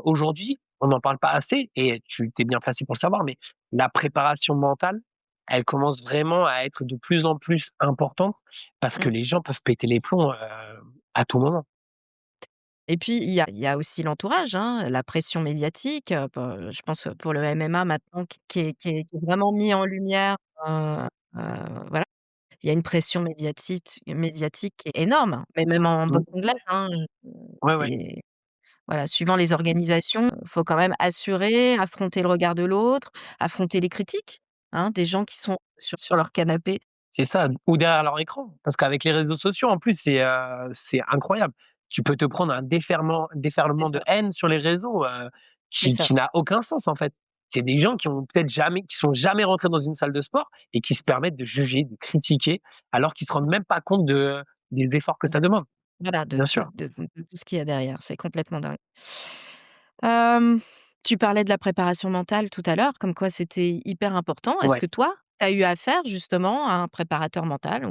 Speaker 2: aujourd'hui, on n'en parle pas assez et tu es bien placé pour le savoir, mais la préparation mentale, elle commence vraiment à être de plus en plus importante parce que
Speaker 3: Mmh.
Speaker 2: les gens peuvent péter les plombs, à tout moment.
Speaker 3: Et puis il y a aussi l'entourage, hein, la pression médiatique, je pense, pour le MMA maintenant qui est vraiment mis en lumière, heu voilà. Il y a une pression médiatique qui est énorme, mais même en boxe
Speaker 2: Mmh.
Speaker 3: anglaise, hein,
Speaker 2: Ouais, ouais.
Speaker 3: c'est voilà, suivant les organisations, faut quand même assurer, affronter le regard de l'autre, affronter les critiques, hein, des gens qui sont sur leur canapé.
Speaker 2: C'est ça, ou derrière leur écran. Parce qu'avec les réseaux sociaux, en plus, c'est incroyable. Tu peux te prendre un
Speaker 3: C'est
Speaker 2: déferlement de
Speaker 3: ça,
Speaker 2: haine sur les réseaux,
Speaker 3: c'est ça.
Speaker 2: qui n'a aucun sens, en fait. C'est des gens qui sont jamais rentrés dans une salle de sport et qui se permettent de juger, de critiquer, alors qu'ils se rendent même pas compte des efforts que
Speaker 3: De
Speaker 2: ça
Speaker 3: tout ce
Speaker 2: demande.
Speaker 3: voilà,
Speaker 2: Bien sûr.
Speaker 3: de tout ce qu'il y a derrière, c'est complètement dingue. Hem, Tu parlais de la préparation mentale tout à l'heure, comme quoi c'était hyper important. Est-ce
Speaker 2: Ouais.
Speaker 3: que toi, tu as eu affaire justement à un préparateur mental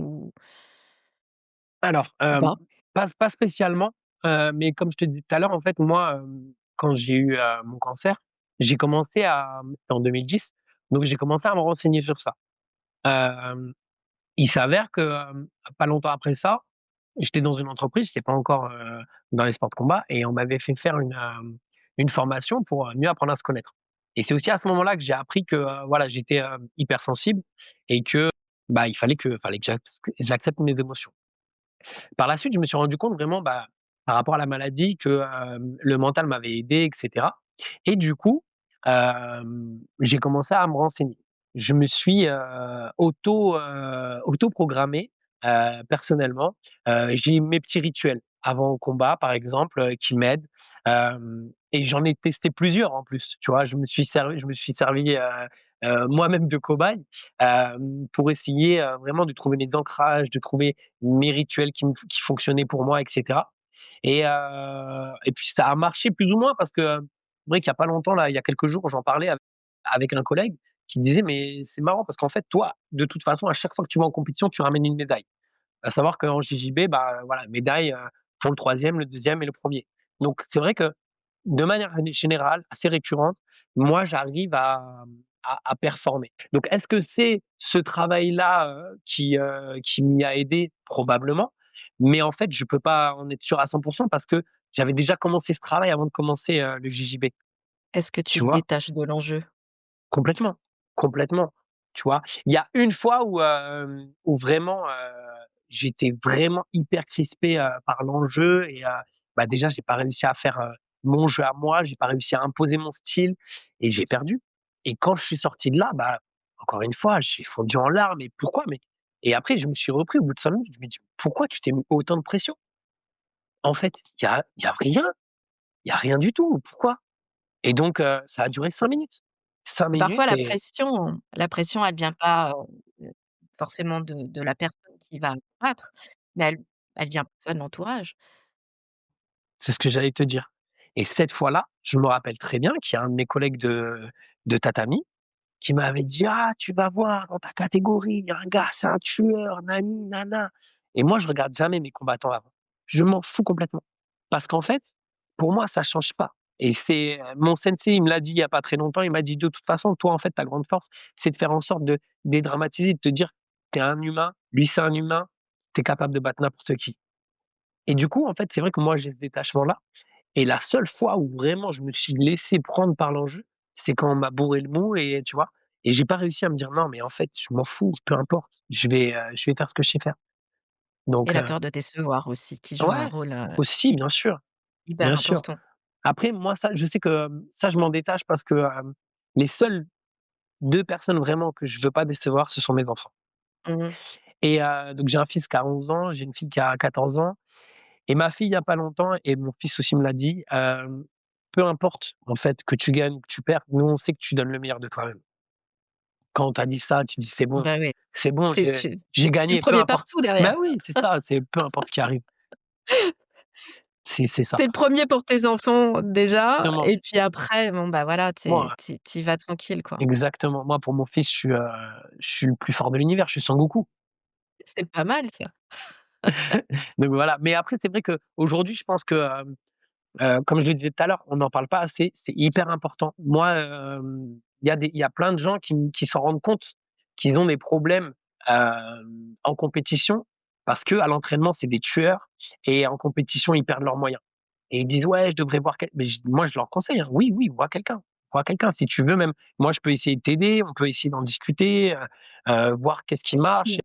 Speaker 2: Alors,
Speaker 3: ou pas?
Speaker 2: pas spécialement, mais comme je te disais tout à l'heure, en fait, moi, quand j'ai eu, mon cancer, c'était en 2010, donc j'ai commencé à me renseigner sur ça. Hem, il s'avère que, pas longtemps après ça, j'étais dans une entreprise, j'étais pas encore, dans les sports de combat et on m'avait fait faire une formation pour, mieux apprendre à se connaître et c'est aussi à ce moment-là que j'ai appris que, voilà, j'étais, hypersensible et que, bah, fallait que j'accepte mes émotions. Par la suite, je me suis rendu compte vraiment, bah, par rapport à la maladie que, le mental m'avait aidé et cetera et du coup, j'ai commencé à me renseigner. Je me suis, auto-programmé, personnellement. J'ai mes petits rituels avant le combat, par exemple, qui m'aident, et j'en ai testé plusieurs en plus, tu vois? Je me suis servi, moi-même de cobaye, pour essayer, vraiment de trouver des ancrages, de trouver mes rituels qui fonctionnaient pour moi et cetera et puis ça a marché plus ou moins parce que, c'est vrai qu'il y a pas longtemps là, il y a quelques jours, j'en parlais avec un collègue qui disait: «Mais c'est marrant parce qu'en fait toi, de toute façon, à chaque fois que tu vas en compétition, tu ramènes une médaille». À savoir qu'en JJB, bah, voilà, médaille, pour le troisième, le deuxième et le premier. Donc c'est vrai que de manière générale, assez récurrente, moi j'arrive à performer. Donc est-ce que c'est ce travail-là, qui m'y a aidé? Probablement, mais en fait, je peux pas en être sûr à 100 parce que j'avais déjà commencé ce travail avant de commencer, le JJB,
Speaker 3: Est-ce que tu
Speaker 2: tu
Speaker 3: te
Speaker 2: vois?
Speaker 3: détaches de l'enjeu?
Speaker 2: Complètement, complètement, tu vois? Il y a une fois où vraiment, j'étais vraiment hyper crispé, par l'enjeu et bah, déjà j'ai pas réussi à faire, mon jeu à moi, j'ai pas réussi à imposer mon style et j'ai perdu et quand je suis sorti de là, bah, encore une fois, j'ai fondu en larmes et pourquoi? Mais et après je me suis repris au bout de 5 minutes, je me dis: «Pourquoi tu t'es mis autant de pression? En fait, il y a rien du tout, pourquoi?» et donc ça a duré 5 minutes. 5
Speaker 3: Parfois
Speaker 2: minutes et
Speaker 3: la pression, elle vient pas, forcément de la personne qui va combattre, mais elle vient parfois de l'entourage.
Speaker 2: c'est ce que j'allais te dire et cette fois-là, je me rappelle très bien qu'il y a un de mes collègues de tatami qui m'avait dit: «Ah, tu vas voir dans ta catégorie, il y a un gars, c'est un tueur, nani nana» et moi, je regarde jamais mes combattants avant. Je m'en fous complètement parce qu'en fait, pour moi, ça change pas et c'est, mon sensei, il me l'a dit il y a pas très longtemps, il m'a dit: «De toute façon, toi, en fait, ta grande force, c'est de faire en sorte de dédramatiser, de te dire: "Tu es un humain, lui, c'est un humain, tu es capable de battre n'importe qui"» et du coup, en fait, c'est vrai que moi, j'ai ce détachement-là et la seule fois où vraiment je me suis laissé prendre par l'enjeu, c'est quand on m'a bourré le mou et tu vois? Et j'ai pas réussi à me dire: «Non, mais en fait, je m'en fous, peu importe, je vais faire ce que je sais faire».
Speaker 3: Et
Speaker 2: Donc
Speaker 3: la peur de décevoir aussi qui joue un
Speaker 2: ouais,
Speaker 3: rôle,
Speaker 2: aussi, bien sûr,
Speaker 3: hyper
Speaker 2: bien sûr.
Speaker 3: important.
Speaker 2: Après moi, ça, je sais que, ça, je m'en détache parce que, les seules 2 personnes vraiment que je veux pas décevoir, ce sont mes enfants
Speaker 3: Mmh.
Speaker 2: et donc j'ai un fils qui a 11 ans, j'ai une fille qui a 14 ans et ma fille, il y a pas longtemps et mon fils aussi me l'a dit, peu importe, en fait, que tu gagnes ou que tu perds, nous, on sait que tu donnes le meilleur de toi-même. Quand on t'a dit ça, tu dis:
Speaker 3: Bah, ouais,
Speaker 2: c'est bon,
Speaker 3: tu es tu
Speaker 2: j'ai
Speaker 3: tu es le
Speaker 2: gagné, peu
Speaker 3: 1er
Speaker 2: importe».
Speaker 3: partout derrière.
Speaker 2: Bah oui, c'est ça, c'est peu importe ce qui arrive. C'est ça.
Speaker 3: Tu es le 1er pour tes enfants déjà
Speaker 2: Exactement.
Speaker 3: et puis après, bon, bah, voilà,
Speaker 2: Moi
Speaker 3: tu y vas tranquille, quoi.
Speaker 2: exactement. Moi, pour mon fils, je suis le plus fort de l'univers, je suis Sangoku.
Speaker 3: C'est pas mal ça.
Speaker 2: Donc voilà, mais après, c'est vrai qu'aujourd'hui, je pense que, comme je le disais tout à l'heure, on n'en parle pas assez, c'est hyper important. Moi, il y a plein de gens qui s'en rendent compte qu'ils ont des problèmes, en compétition parce qu'à l'entraînement, c'est des tueurs et en compétition, ils perdent leurs moyens et ils disent: «Ouais, je devrais voir quel» mais moi, je leur conseille, hein: «Oui, oui, vois quelqu'un si tu veux même. Moi, je peux essayer de t'aider, on peut essayer d'en discuter, voir qu'est-ce qui marche».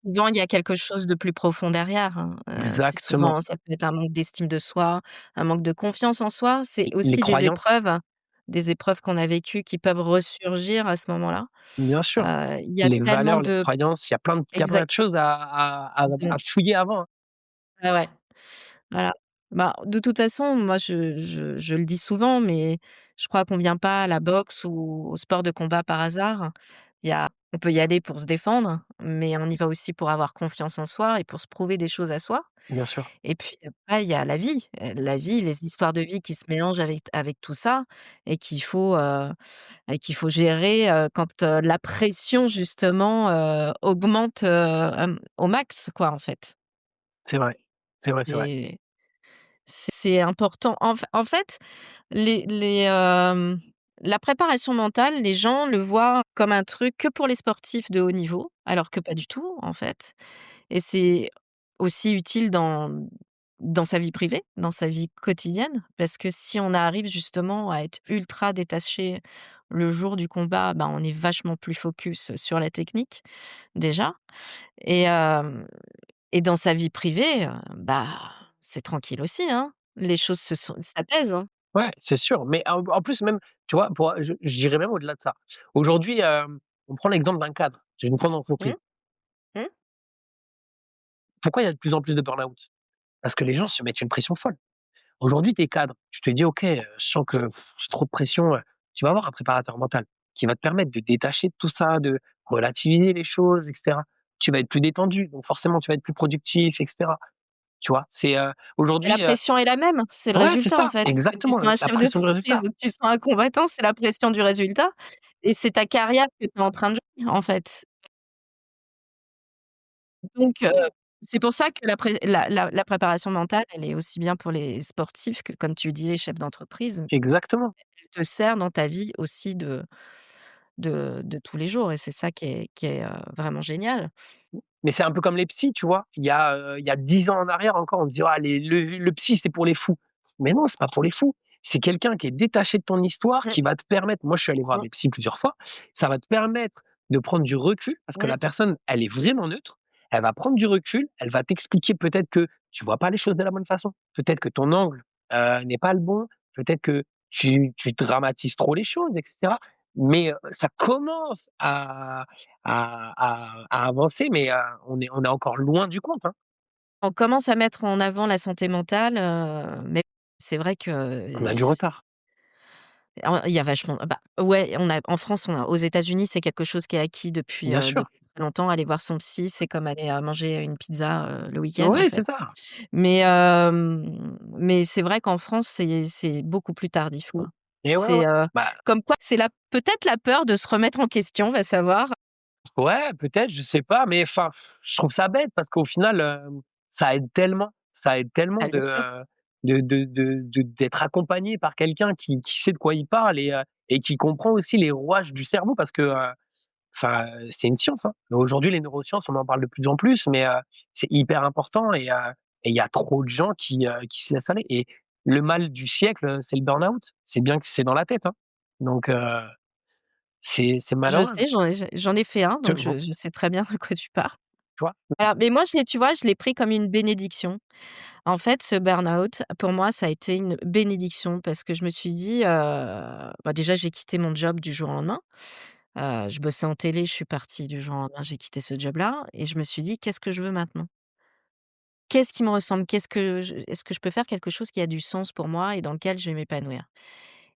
Speaker 3: Souvent, il y a quelque chose de plus profond derrière, hein. C'est
Speaker 2: Exactement.
Speaker 3: souvent ça peut être un manque d'estime de soi, un manque de confiance en soi. C'est
Speaker 2: Les
Speaker 3: aussi
Speaker 2: croyances,
Speaker 3: des épreuves qu'on a vécues qui peuvent ressurgir à ce moment-là.
Speaker 2: bien sûr.
Speaker 3: Il y a
Speaker 2: Les
Speaker 3: tellement
Speaker 2: valeurs, les
Speaker 3: de
Speaker 2: croyances, il y a plein
Speaker 3: exact
Speaker 2: de choses à fouiller avant, hein.
Speaker 3: ouais, ouais, voilà. Bah, de toute façon, moi, je le dis souvent, mais je crois qu'on vient pas à la boxe ou au sport de combat par hasard. On peut y aller pour se défendre, mais on y va aussi pour avoir confiance en soi et pour se prouver des choses à soi.
Speaker 2: Bien sûr,
Speaker 3: Et puis après, il y a la vie, les histoires de vie qui se mélangent avec tout ça et qu'il faut gérer, quand, la pression justement, augmente, au max quoi, en fait.
Speaker 2: c'est vrai. C'est vrai, c'est vrai.
Speaker 3: C'est c'est important. En fait, la préparation mentale, les gens le voient comme un truc que pour les sportifs de haut niveau, alors que pas du tout, en fait. Et c'est aussi utile dans sa vie privée, dans sa vie quotidienne, parce que si on arrive justement à être ultra détaché le jour du combat, ben, on est vachement plus focus sur la technique, déjà et dans sa vie privée, bah, c'est tranquille aussi, hein. Les choses s'apaisent, hein.
Speaker 2: Ouais, c'est sûr, mais en plus même, tu vois, j'irais même au-delà de ça. Aujourd'hui, on prend l'exemple d'un cadre, j'ai une grande entreprise.
Speaker 3: Mmh, mmh.
Speaker 2: Pourquoi il y a de plus en plus de burn-out? Parce que les gens se mettent une pression folle. Aujourd'hui, tu es cadre, tu te dis: «OK, je sens que j'ai trop de pression», tu vas avoir un préparateur mental qui va te permettre de détacher de tout ça, de relativiser les choses et cetera. Tu vas être plus détendu, donc forcément tu vas être plus productif et cetera. Tu vois? C'est,
Speaker 3: La
Speaker 2: aujourd'hui,
Speaker 3: pression est la même, c'est le
Speaker 2: ouais, c'est
Speaker 3: résultat, en
Speaker 2: ça,
Speaker 3: fait. Que tu
Speaker 2: exactement,
Speaker 3: sois un
Speaker 2: la
Speaker 3: chef
Speaker 2: pression du
Speaker 3: d'entreprise
Speaker 2: résultat.
Speaker 3: ou que tu sois un combattant, c'est la pression du résultat et c'est ta carrière que tu es en train de jouer, en fait. Donc c'est pour ça que la préparation mentale, elle est aussi bien pour les sportifs que, comme tu dis, les chefs d'entreprise.
Speaker 2: Exactement.
Speaker 3: Elle te sert dans ta vie aussi de tous les jours et c'est ça qui est, vraiment génial.
Speaker 2: Mais c'est un peu comme les psys, tu vois? Il y a 10 ans en arrière encore, on disait: «Ah le psy, c'est pour les fous». Mais non, c'est pas pour les fous. C'est quelqu'un qui est détaché de ton histoire,
Speaker 3: Mmh,
Speaker 2: qui va te permettre moi, je suis allé voir
Speaker 3: mmh,
Speaker 2: des psys plusieurs fois, ça va te permettre de prendre du recul parce que
Speaker 3: mmh.
Speaker 2: la personne, elle est vraiment neutre. Elle va prendre du recul, elle va t'expliquer peut-être que tu vois pas les choses de la bonne façon. Peut-être que ton angle, n'est pas le bon. Peut-être que tu dramatises trop les choses et cetera. Mais, ça commence à avancer, mais on est encore loin du compte, hein.
Speaker 3: On commence à mettre en avant la santé mentale, mais c'est vrai que
Speaker 2: On a du retard.
Speaker 3: il y a vachement bah, ouais, on a en France, aux États-Unis, c'est quelque chose qui est acquis
Speaker 2: Bien sûr.
Speaker 3: depuis très longtemps. Aller voir son psy, c'est comme aller, manger une pizza, le week-end, en
Speaker 2: Oui,
Speaker 3: fait.
Speaker 2: c'est ça.
Speaker 3: Mais c'est vrai qu'en France, c'est beaucoup plus tardif,
Speaker 2: Mmh
Speaker 3: quoi.
Speaker 2: et ouais, ouais.
Speaker 3: C'est,
Speaker 2: Bah,
Speaker 3: comme quoi c'est la peut-être la peur de se remettre en question, va savoir.
Speaker 2: ouais, peut-être, je sais pas, mais enfin, je trouve ça bête parce qu'au final, ça aide tellement
Speaker 3: Ah, bien sûr.
Speaker 2: d'être accompagné par quelqu'un qui sait de quoi il parle et qui comprend aussi les rouages du cerveau parce que, enfin, c'est une science, hein. Aujourd'hui, les neurosciences, on en parle de plus en plus, mais c'est hyper important et il y a trop de gens qui se laissent aller et le mal du siècle, c'est le burn-out. C'est bien que c'est dans la tête, hein. Donc c'est
Speaker 3: Je
Speaker 2: malheureux.
Speaker 3: sais, j'en ai fait un,
Speaker 2: Tu
Speaker 3: donc je sais très bien de quoi tu parles.
Speaker 2: vois?
Speaker 3: Voilà, mais moi, tu vois, je l'ai pris comme une bénédiction. En fait, ce burn-out, pour moi, ça a été une bénédiction parce que je me suis dit, bah, déjà, j'ai quitté mon job du jour au lendemain. Je bossais en télé, je suis partie du jour au lendemain, j'ai quitté ce job-là et je me suis dit: «Qu'est-ce que je veux maintenant?» Qu'est-ce qui me ressemble? Qu'est-ce que je Est-ce que je peux faire quelque chose qui a du sens pour moi et dans lequel je vais m'épanouir?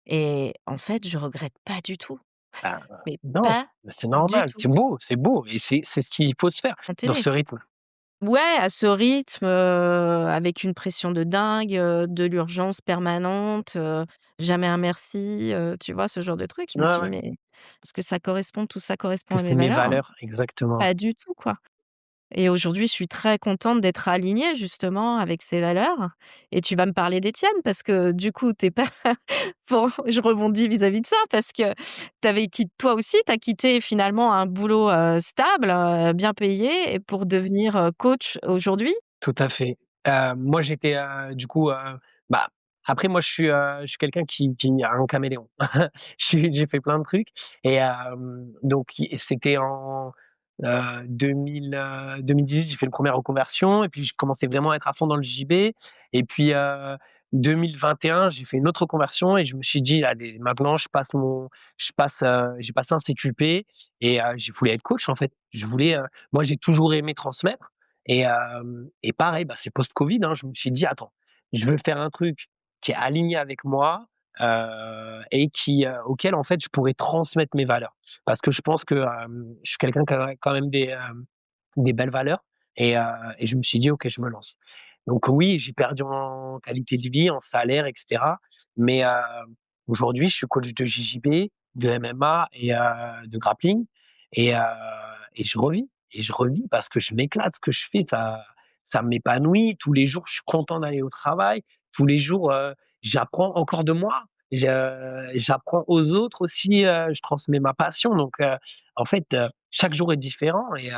Speaker 3: Et en fait, je regrette pas du tout,
Speaker 2: Bah,
Speaker 3: mais
Speaker 2: non,
Speaker 3: pas
Speaker 2: mais c'est
Speaker 3: du
Speaker 2: normal,
Speaker 3: tout.
Speaker 2: c'est beau et c'est ce qu'il faut se faire
Speaker 3: En
Speaker 2: dans
Speaker 3: télé.
Speaker 2: ce rythme.
Speaker 3: Ouais, à ce rythme, avec une pression de dingue, de l'urgence permanente, jamais un merci, tu vois? Ce genre de truc. Je me
Speaker 2: Ouais,
Speaker 3: suis dit:
Speaker 2: ouais,
Speaker 3: «Mais est-ce que ça correspond tout ça correspond
Speaker 2: que
Speaker 3: à
Speaker 2: c'est
Speaker 3: mes
Speaker 2: mes
Speaker 3: valeurs?»
Speaker 2: valeurs, exactement.
Speaker 3: Pas du tout, quoi. Et aujourd'hui, je suis très contente d'être alignée justement avec ces valeurs et tu vas me parler des tiennes parce que du coup, tu es pas bon, je rebondis vis-à-vis de ça parce que tu avais toi aussi, tu as quitté finalement un boulot, stable, bien payé et pour devenir, coach aujourd'hui?
Speaker 2: Tout à fait. Moi, j'étais, du coup, bah, après moi, je suis quelqu'un qui a un caméléon. J'ai fait plein de trucs et donc c'était en, 2018, j'ai fait une première reconversion et puis je commençais vraiment à être à fond dans le JB et puis, 2021, j'ai fait une autre reconversion et je me suis dit: «Allez, maintenant j'ai passé un CQP» et je voulais être coach, en fait. Moi, j'ai toujours aimé transmettre et pareil, bah, c'est post-Covid, hein, je me suis dit: «Attends, je veux faire un truc qui est aligné avec moi, et auquel en fait je pourrais transmettre mes valeurs». Parce que je pense que, je suis quelqu'un qui a quand même des belles valeurs et je me suis dit: «OK, je me lance». Donc oui, j'ai perdu en qualité de vie, en salaire et cetera, mais aujourd'hui, je suis coach de JJB, de MMA de grappling et heu et je revis parce que je m'éclate. Ce que je fais, ça m'épanouit. Tous les jours, je suis content d'aller au travail. Tous les jours, j'apprends encore de moi. J'apprends aux autres aussi, je transmets ma passion donc en fait, chaque jour est différent et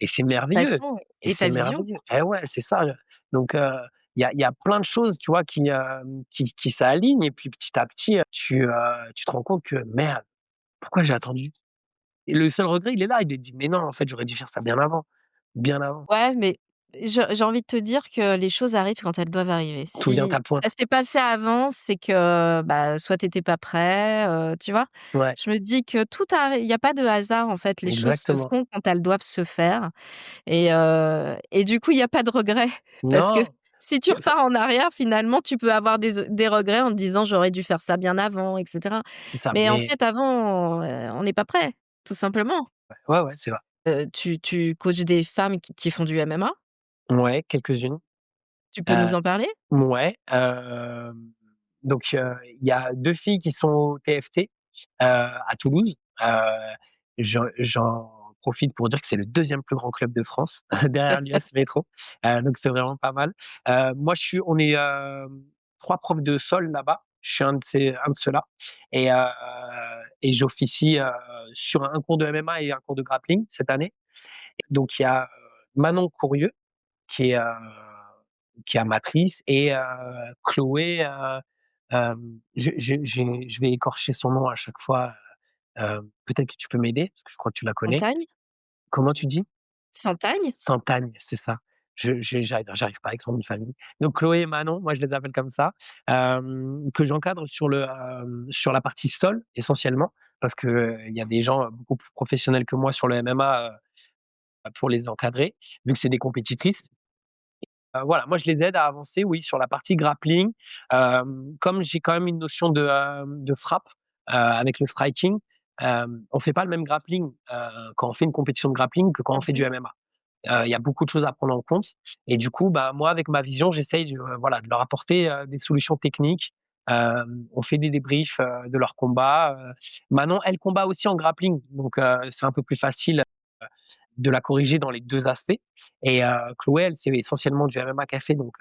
Speaker 2: c'est merveilleux
Speaker 3: Passion
Speaker 2: et
Speaker 3: et
Speaker 2: c'est
Speaker 3: ta vision.
Speaker 2: merveilleux. Eh ouais, c'est ça, donc il y a plein de choses, tu vois, qui s'alignent et puis petit à petit, tu te rends compte que: «Merde, pourquoi j'ai attendu?» Et le seul regret, il est là, il est dit: «Mais non, en fait, j'aurais dû faire ça bien avant».
Speaker 3: Ouais, mais j'ai envie de te dire que les choses arrivent quand elles doivent arriver.
Speaker 2: Tout vient
Speaker 3: Si
Speaker 2: à point.
Speaker 3: ça s'est pas fait avant, c'est que, bah, soit tu étais pas prêt, tu vois?
Speaker 2: Ouais,
Speaker 3: Je me dis que tout arrive, il y a pas de hasard en fait, les choses se
Speaker 2: exactement.
Speaker 3: font quand elles doivent se faire et du coup, il y a pas de regret parce que
Speaker 2: Non,
Speaker 3: si tu
Speaker 2: tu enfin,
Speaker 3: repars en arrière, finalement, tu peux avoir des regrets en te disant: «J'aurais dû faire ça bien avant» et cetera.
Speaker 2: c'est ça,
Speaker 3: Mais en
Speaker 2: mais
Speaker 3: fait, avant, on n'est pas prêt, tout simplement.
Speaker 2: ouais, ouais, c'est vrai.
Speaker 3: Tu coaches des femmes qui font du MMA?
Speaker 2: Ouais, quelques-unes.
Speaker 3: Tu peux
Speaker 2: Heu,
Speaker 3: nous en parler?
Speaker 2: ouais, donc il y a 2 filles qui sont au TFT, à Toulouse. J'en profite pour dire que c'est le deuxième plus grand club de France, derrière l'US Métro, donc c'est vraiment pas mal. Moi, on est, 3 profs de sol là-bas. Je suis un de ceux-là et heu et j'officie, sur un cours de MMA et un cours de grappling cette année. Donc il y a, Manon Courieux qui est, qui est amatrice et Chloé, je vais écorcher son nom à chaque fois, peut-être que tu peux m'aider parce que je crois que tu la connais.
Speaker 3: Montagne?
Speaker 2: Comment tu dis?
Speaker 3: Santagne?
Speaker 2: Santagne, c'est ça. J'arrive pas avec son nom de famille. Donc Chloé et Manon, moi je les appelle comme ça, que j'encadre sur la partie sol essentiellement parce que, il y a des gens, beaucoup plus professionnels que moi sur le MMA, pour les encadrer, vu que c'est des compétitrices. Voilà, moi je les aide à avancer, oui, sur la partie grappling. Comme j'ai quand même une notion de frappe, avec le striking, on fait pas le même grappling, quand on fait une compétition de grappling que quand on fait du
Speaker 3: Mmh.
Speaker 2: MMA. Il y a beaucoup de choses à prendre en compte et du coup, bah, moi avec ma vision, j'essaye voilà, de leur apporter, des solutions techniques. On fait des débriefs, de leurs combats. Manon, elle combat aussi en grappling, donc c'est un peu plus facile de la corriger dans les 2 aspects et Chloé, elle, c'est essentiellement du MMA qu'elle fait donc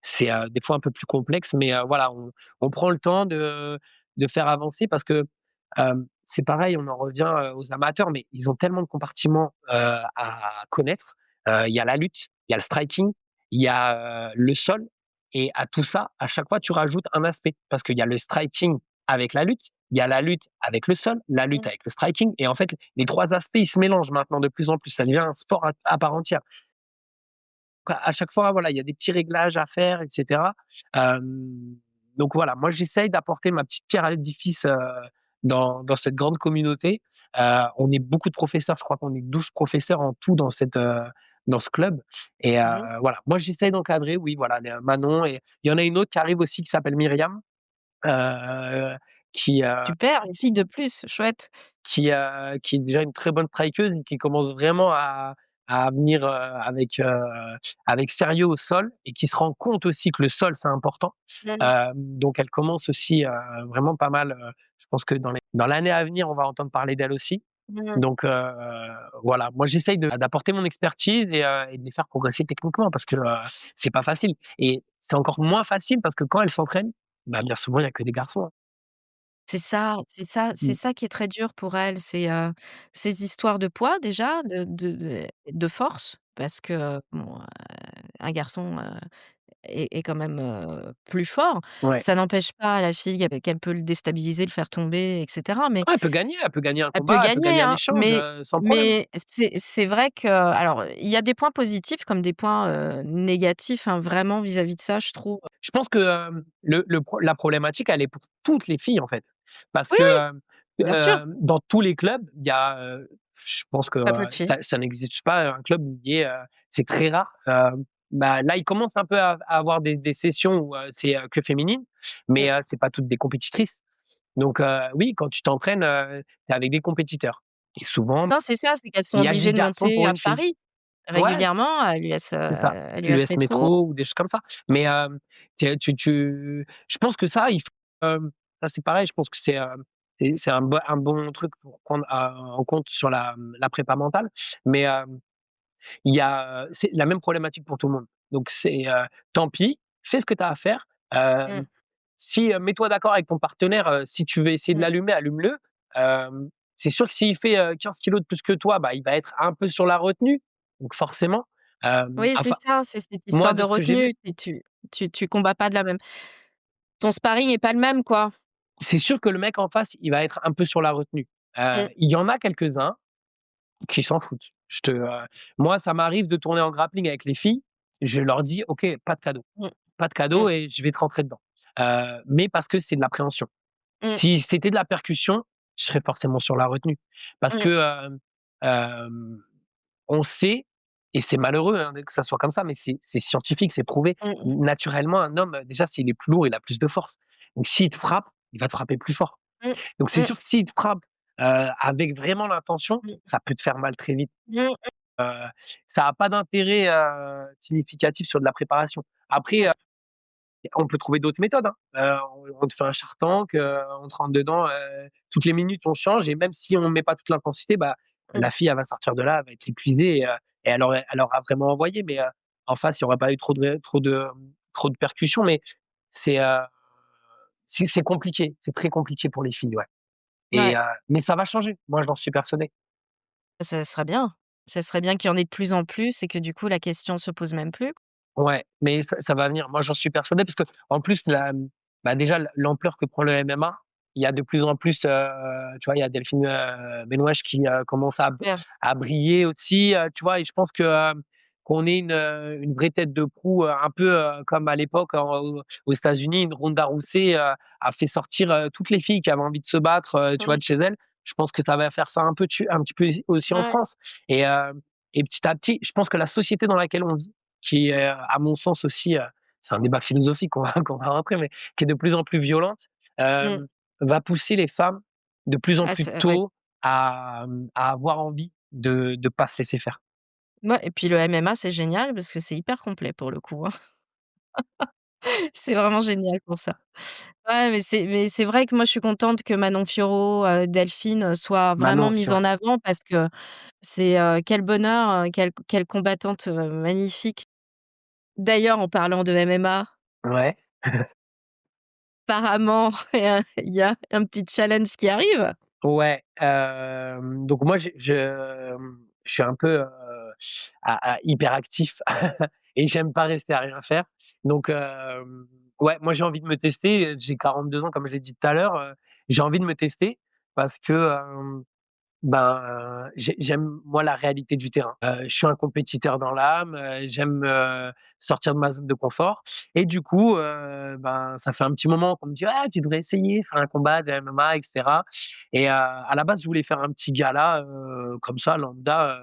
Speaker 2: c'est, des fois un peu plus complexe mais voilà, on prend le temps de faire avancer parce que, c'est pareil, on en revient, aux amateurs mais ils ont tellement de compartiments, à connaître. Il y a la lutte, il y a le striking, il y a, le sol et à tout ça, à chaque fois, tu rajoutes un aspect parce qu'il y a le striking avec la lutte, il y a la lutte avec le sol, la lutte
Speaker 3: Mmh.
Speaker 2: avec le striking et en fait, les 3 aspects, ils se mélangent maintenant de plus en plus. Ça devient un sport à part entière. À chaque fois, voilà, il y a des petits réglages à faire et cetera. Donc voilà, moi j'essaye d'apporter ma petite pierre à l'édifice, dans cette grande communauté. On est beaucoup de professeurs, je crois qu'on est 12 professeurs en tout dans ce club et
Speaker 3: Mmh.
Speaker 2: voilà. Moi, j'essaye d'encadrer, oui, voilà, les Manon et il y en a une autre qui arrive aussi qui s'appelle Myriam, heu, qui,
Speaker 3: Super, une fille de plus, chouette.
Speaker 2: qui est déjà une très bonne strikeuse et qui commence vraiment à venir, avec sérieux au sol et qui se rend compte aussi que le sol, c'est important.
Speaker 3: Mmh.
Speaker 2: Donc elle commence aussi, vraiment pas mal, je pense que dans l'année à venir, on va entendre parler d'elle aussi.
Speaker 3: Mmh.
Speaker 2: Donc voilà, moi j'essaye d'apporter mon expertise et de les faire progresser techniquement parce que, c'est pas facile et c'est encore moins facile parce que quand elles s'entraînent, bah, bien souvent, il y a que des garçons, hein.
Speaker 3: C'est
Speaker 2: Mmh.
Speaker 3: ça qui est très dur pour elles, ces histoires de poids déjà, de force parce que bon, un garçon, est quand même, plus fort.
Speaker 2: Ouais.
Speaker 3: Ça n'empêche pas la fille qu'elle peut le déstabiliser, le faire tomber et cetera, mais
Speaker 2: Ouais, elle peut gagner un
Speaker 3: elle peut
Speaker 2: combat, elle peut
Speaker 3: gagner,
Speaker 2: gagner un
Speaker 3: hein,
Speaker 2: échange, sans problème.
Speaker 3: mais c'est vrai que alors il y a des points positifs comme des points, négatifs, hein, vraiment vis-à-vis de ça, je trouve.
Speaker 2: Je pense que, la problématique, elle est pour toutes les filles, en fait. Parce
Speaker 3: Oui,
Speaker 2: que,
Speaker 3: oui, bien sûr,
Speaker 2: dans tous les clubs, il y a, je pense que,
Speaker 3: pas peu de filles.
Speaker 2: ça n'existe pas un club où il y ait, c'est très rare. Bah, là, ils commencent un peu à avoir des sessions où, c'est, que féminine,
Speaker 3: Mmh.
Speaker 2: mais, c'est pas toutes des compétitrices. Donc, oui, quand tu t'entraînes, tu es avec des compétiteurs et souvent,
Speaker 3: Non, c'est ça, c'est qu'elles sont
Speaker 2: il y a 10
Speaker 3: obligées de
Speaker 2: garçons
Speaker 3: monter
Speaker 2: pour
Speaker 3: à
Speaker 2: une fille.
Speaker 3: Paris
Speaker 2: Ouais.
Speaker 3: régulièrement
Speaker 2: C'est ça,
Speaker 3: à l'US
Speaker 2: l'US
Speaker 3: Métro.
Speaker 2: Métro ou des choses comme ça. Mais, je pense que ça, il faut, ça c'est pareil, je pense que c'est un bon truc pour prendre en compte sur la prépa mentale. Mais, il y a, c'est la même problématique pour tout le monde. Donc c'est, tant pis, fais ce que tu as à faire.
Speaker 3: Mmh,
Speaker 2: Si, mets-toi d'accord avec ton partenaire, si tu veux essayer de
Speaker 3: mmh.
Speaker 2: l'allumer, allume-le. C'est sûr que s'il fait, 15 kilogrammes de plus que toi, bah, il va être un peu sur la retenue, donc forcément,
Speaker 3: Oui, c'est
Speaker 2: enfin,
Speaker 3: ça, c'est cette
Speaker 2: moi
Speaker 3: histoire de
Speaker 2: de ce que j'ai vu,
Speaker 3: retenue et tu combats pas de la même ton sparring est pas le même, quoi.
Speaker 2: c'est sûr que le mec en face, il va être un peu sur la retenue.
Speaker 3: Mmh,
Speaker 2: Il y en a quelques-uns qui s'en foutent. Moi, ça m'arrive de tourner en grappling avec les filles, je leur dis: «OK, pas de cadeau.
Speaker 3: mmh,
Speaker 2: Pas de
Speaker 3: mmh,
Speaker 2: cadeau et je vais te rentrer dedans». Mais parce que c'est de l'appréhension.
Speaker 3: mmh,
Speaker 2: Si c'était de la percussion, je serais forcément sur la retenue. Parce
Speaker 3: mmh,
Speaker 2: que, hem, on sait et c'est malheureux, hein, que ça soit comme ça, mais c'est scientifique, c'est prouvé.
Speaker 3: mmh,
Speaker 2: Naturellement, un homme, déjà, s'il est plus lourd, il a plus de force. Donc s'il te frappe, il va te frapper plus fort.
Speaker 3: mmh,
Speaker 2: Donc c'est
Speaker 3: mmh,
Speaker 2: sûr que s'il te frappe, avec vraiment l'intention,
Speaker 3: mmh,
Speaker 2: ça peut te faire mal très vite.
Speaker 3: mmh,
Speaker 2: Heu, Ça a pas d'intérêt, significatif sur de la préparation. Après, on peut trouver d'autres méthodes, hein. On te fait un Shark Tank, on te rentre dedans, toutes les minutes on change et même si on met pas toute l'intensité, bah,
Speaker 3: mmh.
Speaker 2: la fille elle va sortir de là, elle va être épuisée et elle aura vraiment envoyé, mais, en face, il y aurait pas eu trop de percussions, mais c'est, c'est compliqué, c'est très compliqué pour les filles, ouais
Speaker 3: Ouais,
Speaker 2: et mais ça va changer. Moi, j'en suis persuadé.
Speaker 3: ça serait bien. Ça serait bien qu'il y en ait de plus en plus et que du coup la question se pose même plus.
Speaker 2: Ouais, mais ça va venir. Moi, j'en suis persuadé parce qu'en plus bah, déjà l'ampleur que prend le MMA, il y a de plus en plus, tu vois, il y a Delphine, Benouche qui, commence
Speaker 3: Super.
Speaker 2: à briller aussi, tu vois? Et je pense que, qu'on ait une vraie tête de proue, un peu, comme à l'époque aux États-Unis, une Ronda Rousey, a fait sortir, toutes les filles qui avaient envie de se battre, tu vois,
Speaker 3: Mmh.
Speaker 2: de chez elles. Je pense que ça va faire ça un petit peu aussi en
Speaker 3: Ouais,
Speaker 2: France et petit à petit, je pense que la société dans laquelle on vit qui est, à mon sens aussi, c'est un débat philosophique qu'on va qu'on va rentrer, mais qui est de plus en plus violente,
Speaker 3: mmh.
Speaker 2: va pousser les femmes de plus en
Speaker 3: Ah
Speaker 2: plus
Speaker 3: c'est ouais.
Speaker 2: tôt à avoir envie de pas se laisser faire.
Speaker 3: Ouais et puis le MMA, c'est génial parce que c'est hyper complet pour le coup, hein. C'est vraiment génial pour ça. Ouais, mais c'est vrai que moi je suis contente que Manon Fiorot, Delphine, soient
Speaker 2: Manon
Speaker 3: vraiment
Speaker 2: aussi,
Speaker 3: mises
Speaker 2: ouais.
Speaker 3: en avant parce que c'est, quel bonheur, quelle combattante, magnifique. D'ailleurs en parlant de MMA,
Speaker 2: Ouais,
Speaker 3: apparemment il y a un petit challenge qui arrive.
Speaker 2: ouais, donc moi je suis un peu, hyperactif et j'aime pas rester à rien faire. Donc ouais, moi j'ai envie de me tester, j'ai 42 ans comme je l'ai dit tout à l'heure, j'ai envie de me tester parce que, ben, j'aime moi la réalité du terrain. Je suis un compétiteur dans l'âme, j'aime, sortir de ma zone de confort et du coup, ben, ça fait un petit moment qu'on me dit: «Ah, tu devrais essayer, faire un combat de MMA» et cetera et à la base, je voulais faire un petit gala, comme ça lambda,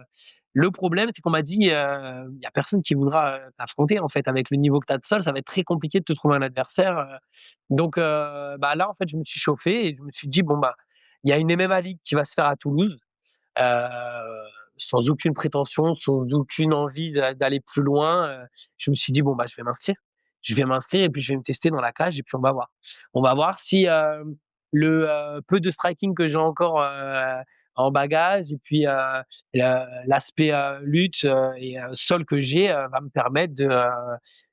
Speaker 2: Le problème, c'est qu'on m'a dit, il y a personne qui voudra, t'affronter en fait avec le niveau que tu as de sol, ça va être très compliqué de te trouver un adversaire, donc bah, là, en fait, je me suis chauffé et je me suis dit: «Bon, bah, il y a une MMA League qui va se faire à Toulouse». Sans aucune prétention, sans aucune envie d'aller plus loin, je me suis dit: «Bon, bah, je vais m'inscrire. Je vais m'inscrire et puis je vais me tester dans la cage et puis on va voir». On va voir si, peu de striking que j'ai encore, en bagage et puis, l'aspect, lutte, et sol que j'ai, va me permettre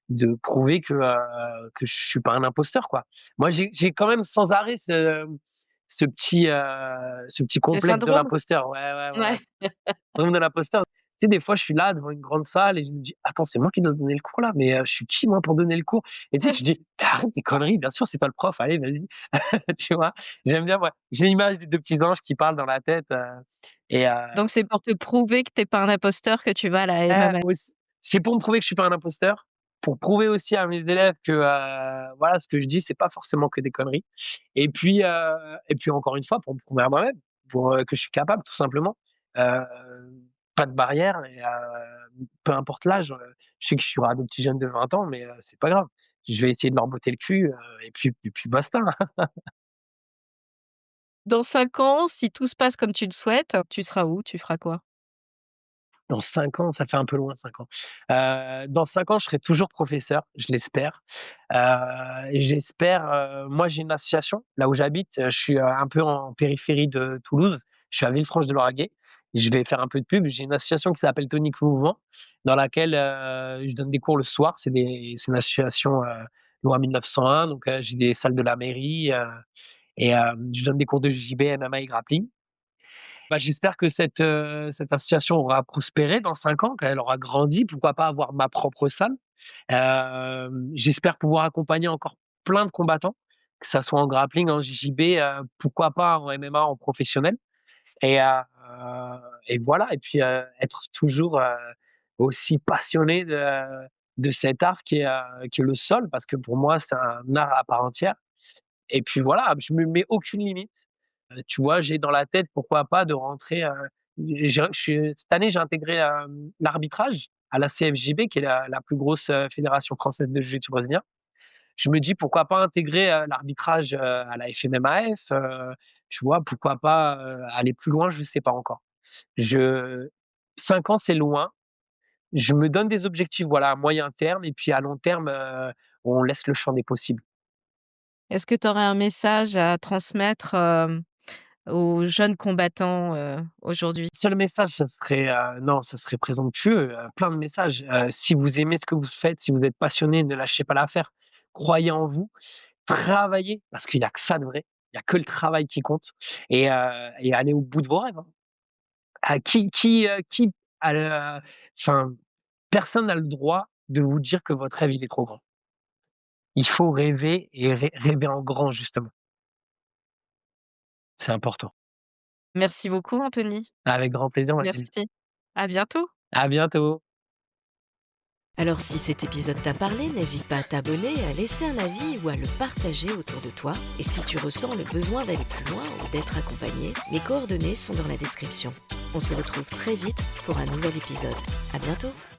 Speaker 2: de prouver que je suis pas un imposteur, quoi. Moi, j'ai quand même sans arrêt ce petit
Speaker 3: Le
Speaker 2: complexe de
Speaker 3: syndrome?
Speaker 2: l'imposteur. Ouais, ouais, ouais, ouais.
Speaker 3: Ouais.
Speaker 2: Syndrome de l'imposteur. Tu sais, des fois, je suis là devant une grande salle et je me dis: «Attends, c'est moi qui dois donner le cours là, mais je suis qui moi pour donner le cours?» Et tu sais, tu te dis: «Arrête tes conneries, bien sûr, c'est toi le prof, allez, vas-y». Tu vois? J'aime bien, moi, j'ai l'image des 2 petits anges qui parlent dans la tête, et
Speaker 3: Donc c'est pour te prouver que tu es pas un imposteur que tu vas à la MMA?
Speaker 2: aussi, c'est pour me prouver que je suis pas un imposteur, pour prouver aussi à mes élèves que, voilà, ce que je dis, c'est pas forcément que des conneries. Et puis encore une fois, pour me prouver à moi-même, pour, que je suis capable tout simplement. Heu, Pas de barrière et peu importe l'âge, je sais que je suis des petits jeunes de 20 ans, mais c'est pas grave. Je vais essayer de leur botter le cul, et puis basta.
Speaker 3: Dans 5 ans, si tout se passe comme tu le souhaites, tu seras où? Tu feras quoi?
Speaker 2: Dans 5 ans, ça fait un peu loin 5 ans. Dans 5 ans, je serai toujours professeur, je l'espère. Et j'espère, moi j'ai une association là où j'habite, je suis, un peu en périphérie de Toulouse, je suis à Villefranche-de-Lauragais. Je vais faire un peu de pub. J'ai une association qui s'appelle Tonique Mouvement, dans laquelle, je donne des cours le soir. C'est une association, loi 1901, donc j'ai des salles de la mairie, et je donne des cours de JB, MMA et grappling. Bah, j'espère que cette association aura prospéré dans 5 ans, qu'elle aura grandi, pourquoi pas avoir ma propre salle. J'espère pouvoir accompagner encore plein de combattants, que ça soit en grappling, en JJB, pourquoi pas en MMA, en professionnel, et voilà, et puis, être toujours, aussi passionné de cet art qui est le sol, parce que pour moi, c'est un art à part entière. Et puis voilà, je me mets aucune limite. Tu vois, j'ai dans la tête, pourquoi pas, de rentrer, cette année, j'ai intégré, l'arbitrage à la CFJB, qui est la plus grosse, fédération française de jiu-jitsu brésilien. Je me dis: «Pourquoi pas intégrer, l'arbitrage, à la FNMAF?» Tu vois? Pourquoi pas, aller plus loin? Je sais pas encore. Je 5 ans, c'est loin. Je me donne des objectifs, voilà, à moyen terme, et puis à long terme, on laisse le champ des possibles.
Speaker 3: Est-ce que tu aurais un message à transmettre, aux jeunes combattants, aujourd'hui?
Speaker 2: Seul message, ça serait, non, ça serait présomptueux, plein de messages. Si vous aimez ce que vous faites, si vous êtes passionné, ne lâchez pas l'affaire. Croyez en vous, travaillez, parce qu'il y a que ça de vrai. Il y a que le travail qui compte, et allez au bout de vos rêves, hein. Qui a le enfin, personne n'a le droit de vous dire que votre rêve, il est trop grand. Il faut rêver et rêver en grand, justement. C'est important.
Speaker 3: Merci beaucoup Anthony.
Speaker 2: Avec grand plaisir, Mathilde.
Speaker 3: Merci. À bientôt.
Speaker 2: À bientôt.
Speaker 1: Alors si cet épisode t'a parlé, n'hésite pas à t'abonner, à laisser un avis ou à le partager autour de toi. Et si tu ressens le besoin d'aller plus loin ou d'être accompagné, mes coordonnées sont dans la description. On se retrouve très vite pour un nouvel épisode. À bientôt!